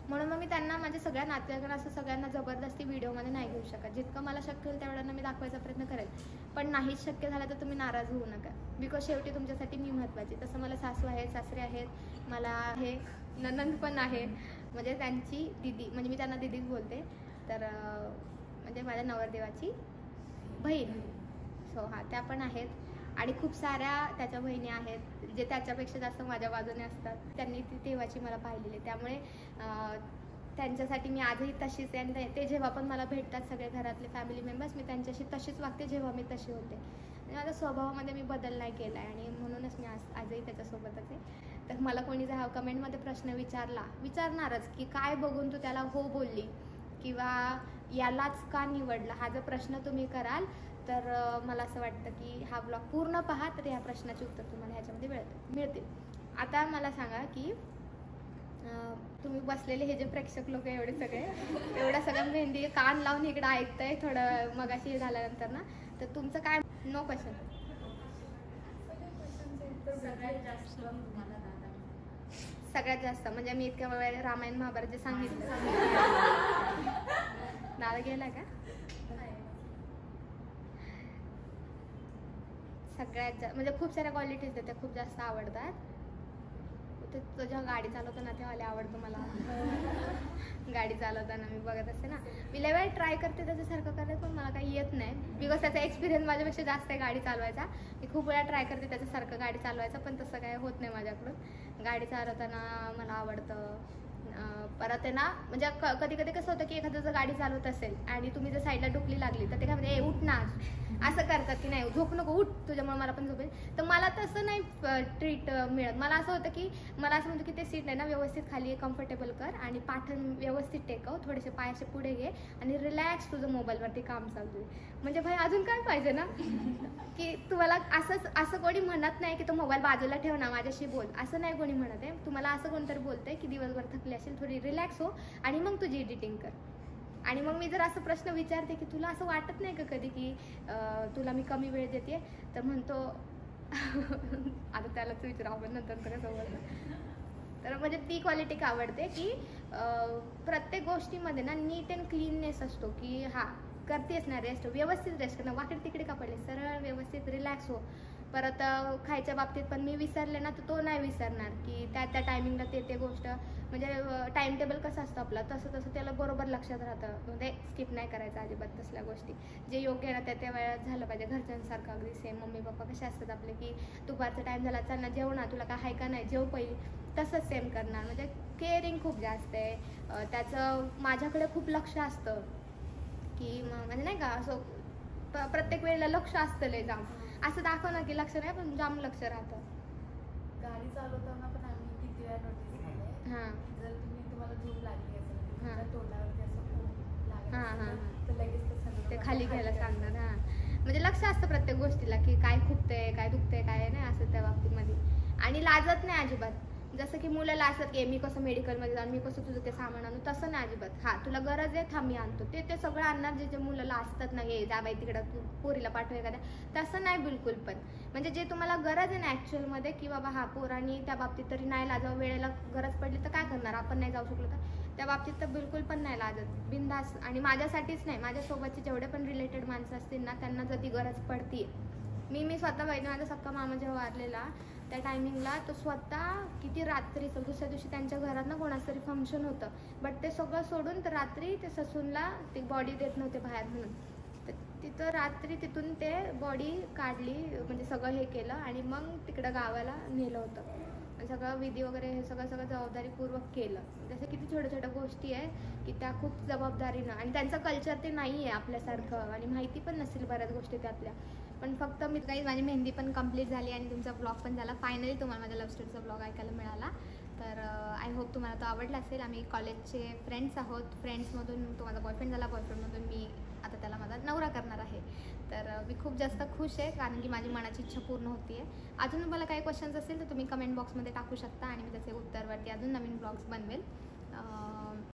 म्हणून मग मी त्यांना माझ्या सगळ्या नातेवाईकांना असं सगळ्यांना जबरदस्ती व्हिडिओमध्ये नाही घेऊ शकत. जितकं मला शक्य होईल तेवढ्यांना मी दाखवायचा प्रयत्न करेल, पण नाहीच शक्य झालं तर तुम्ही नाराज होऊ नका, बिकॉज शेवटी तुमच्यासाठी मी महत्त्वाची. तसं मला सासू आहेत, सासरे आहेत, मला हे नणंद पण आहे, म्हणजे त्यांची दिदी, म्हणजे मी त्यांना दिदीच बोलते, तर म्हणजे माझ्या नवरदेवाची बहीण. सो हां त्या पण आहेत आणि खूप साऱ्या त्याच्या बहिणी आहेत जे त्याच्यापेक्षा जास्त माझ्या बाजूने असतात. त्यांनी ती तेव्हाची मला पाहिलेली, त्यामुळे त्यांच्यासाठी मी आजही तशीच आहे. आणि ते जेव्हा पण मला भेटतात सगळे घरातले फॅमिली मेंबर्स, मी त्यांच्याशी तशीच वागते जेव्हा मी तशी होते. आणि माझ्या स्वभावामध्ये मी बदल नाही केला आहे आणि म्हणूनच मी आजही त्याच्यासोबतच आहे. तर मला कोणी जर हा कमेंटमध्ये प्रश्न विचारणारच की काय बघून तू त्याला हो बोलली किंवा यालाच का निवडला, हा जर प्रश्न तुम्ही कराल तर मला असं वाटतं की हा ब्लॉग पूर्ण पहा, तर ह्या प्रश्नाचे उत्तर तुम्हाला ह्याच्यामध्ये मिळतील. आता मला सांगा की तुम्ही बसलेले हे जे प्रेक्षक लोक एवढे सगळे एवढ्या सगळ्या मेहंदी कान लावून इकडे ऐकताय थोडं मगाशी हे झाल्यानंतर ना, तर तुमचं काय नो क्वेश्चन. सगळ्यात जास्त म्हणजे मी इतक्या वेळ रामायण महाभारत जे सांगितलं दादा गेला का? सगळ्यात जास्त म्हणजे खूप साऱ्या क्वालिटीज आहेत त्या खूप जास्त आवडतात. ते जेव्हा गाडी चालवताना तेव्हा आवडतं मला. गाडी चालवताना मी बघत असते ना, मी लय वेळ ट्राय करते त्याच्यासारखं करायचं, पण मला काही येत नाही बिकॉज त्याचा एक्सपिरियन्स माझ्यापेक्षा जास्त आहे गाडी चालवायचा. मी खूप वेळा ट्राय करते त्याच्यासारखं गाडी चालवायचं, पण तसं काय होत नाही माझ्याकडून. गाडी चालवताना मला आवडतं. परत आहे ना म्हणजे कधी कधी कसं होतं की एखादं जर गाडी चालवत असेल आणि तुम्ही जर साईडला डुकली लागली तर ते काय म्हणजे उठ ना असं करतात की नाही झोप नको उठ तुझ्यामुळे मला पण झोपेल. तर मला तसं नाही ट्रीट मिळत. मला असं होतं की मला असं म्हणतो की ते सीट आहे ना व्यवस्थित खाली कम्फर्टेबल कर आणि पाठण व्यवस्थित टेकव, थोडेसे पायाचे पुढे घे आणि रिलॅक्स तुझं मोबाईलवरती काम चालू आहे. म्हणजे भाई अजून काय पाहिजे ना की तुम्हाला असं कोणी म्हणत नाही की तो मोबाईल बाजूला ठेव ना माझ्याशी बोल, असं नाही कोणी म्हणत आहे. तुम्हाला असं कोणतरी बोलतंय की दिवसभर थकली असेल थोडी रिलॅक्स हो आणि मग तुझी एडिटिंग कर. आणि मग मी जर असं प्रश्न विचारते की तुला असं वाटत नाही का कधी की तुला मी कमी वेळ देते, तर म्हणतो आता त्यालाच विचारू आपण नंतर कसं. तर म्हणजे ती क्वालिटी का आवडते की प्रत्येक गोष्टीमध्ये ना नीट अँड क्लीननेस असतो की हा करतेस ना रेस्ट, व्यवस्थित रेस्ट करणं, वाकडे तिकडे का पडले सरळ व्यवस्थित रिलॅक्स हो. परत खायच्या बाबतीत पण मी विसरले ना तर तो नाही विसरणार की त्या टायमिंगला ते गोष्ट म्हणजे टाइम टेबल कसं असतं आपला तसं त्याला बरोबर लक्षात राहतं. म्हणजे स्किप नाही करायचं अजिबात तसल्या गोष्टी. जे योग्य आहे ना त्या वेळात झालं पाहिजे. घरच्यांसारखं अगदी सेम मम्मी पप्पा कसे असतात आपले की दुपारचा टाइम झाला चल ना जेव ना, तुला काय आहे का नाही जेव पहिली, तसंच सेम करणार. म्हणजे केअरिंग खूप जास्त आहे. त्याचं माझ्याकडे खूप लक्ष असतं की म्हणजे नाही का असं प्रत्येक वेळेला लक्ष असतं लय जाम, असं दाखव ना की लक्ष नाही पण जाम लक्ष राहतं. गाडी चालवताना पण आम्ही किती वेळा नोटीस केलंय हां जर तुम्हाला झोप लागली असेल हां. तर तोंडावरती असं ऊन लागलं हां, हां, असेल तर लगेच ते सगळं ते खाली घ्यायला सांगणार. हां म्हणजे लक्ष असतं प्रत्येक गोष्टीला की काय खुपतंय काय दुखतंय काय नाही असं त्या बाबतीमध्ये. आणि लाजत नाही अजिबात. जसं की मुलाला असत की मी कसं मेडिकलमध्ये जाऊन मी कसं तुझं ते सामान आणू, तसं नाही अजिबात. हां तुला गरज आहे थांब मी आणतो, ते सगळं आणणार. जे मुलाला असतात ना हे जा बाई तिकडं तू पोरीला पाठव एखाद्या, तसं नाही बिलकुल पण. म्हणजे जे तुम्हाला गरज आहे ना ॲक्च्युअलमध्ये की बाबा हा पोरांनी त्या बाबतीत तरी नाही लाजावं, वेळेला गरज पडली तर काय करणार आपण नाही जाऊ शकलो तर त्या बाबतीत तर बिलकुल पण नाही लाजत, बिंदास. आणि माझ्यासाठीच नाही माझ्यासोबतचे जेवढे पण रिलेटेड माणसं असतील ना त्यांना जर ती गरज पडते. मी स्वतः बहिणी माझा सक्का मामा जेव्हा वारलेला त्या टायमिंगला तो स्वतः किती रात्रीचं दुसऱ्या दिवशी त्यांच्या घरात ना कोणाचं तरी फंक्शन होतं, बट ते सगळं सोडून तर रात्री ते ससूनला ती बॉडी देत नव्हते बाहेर म्हणून. तर तिथं रात्री तिथून ते बॉडी काढली, म्हणजे सगळं हे केलं आणि मग तिकडं गावाला नेलं होतं. आणि सगळं विधी वगैरे हे सगळं जबाबदारीपूर्वक केलं. जसं किती छोट्या छोट्या गोष्टी आहे की त्या खूप जबाबदारीनं, आणि त्यांचं कल्चर ते नाही आहे आपल्यासारखं आणि माहिती पण नसेल बऱ्याच गोष्टी त्यातल्या. पण फक्त मी काही, माझी मेहंदी पण कंप्लीट झाली आणि तुमचा ब्लॉग पण झाला. फायनली तुम्हाला माझ्या लव्ह स्टोरीचा ब्लॉग ऐकायला मिळाला. तर आय होप तुम्हाला तो आवडला असेल. आम्ही कॉलेजचे फ्रेंड्स आहोत. फ्रेंड्समधून तो माझा बॉयफ्रेंड झाला, बॉयफ्रेंडमधून मी आता त्याला माझा नवरा करणार आहे. तर मी खूप जास्त खुश आहे कारण की माझी मनाची इच्छा पूर्ण होती आहे. अजून तुम्हाला काही क्वेश्चन्स असतील तर तुम्ही कमेंट बॉक्समध्ये टाकू शकता आणि मी त्याचे उत्तरवरती अजून नवीन ब्लॉग्स बनवेल.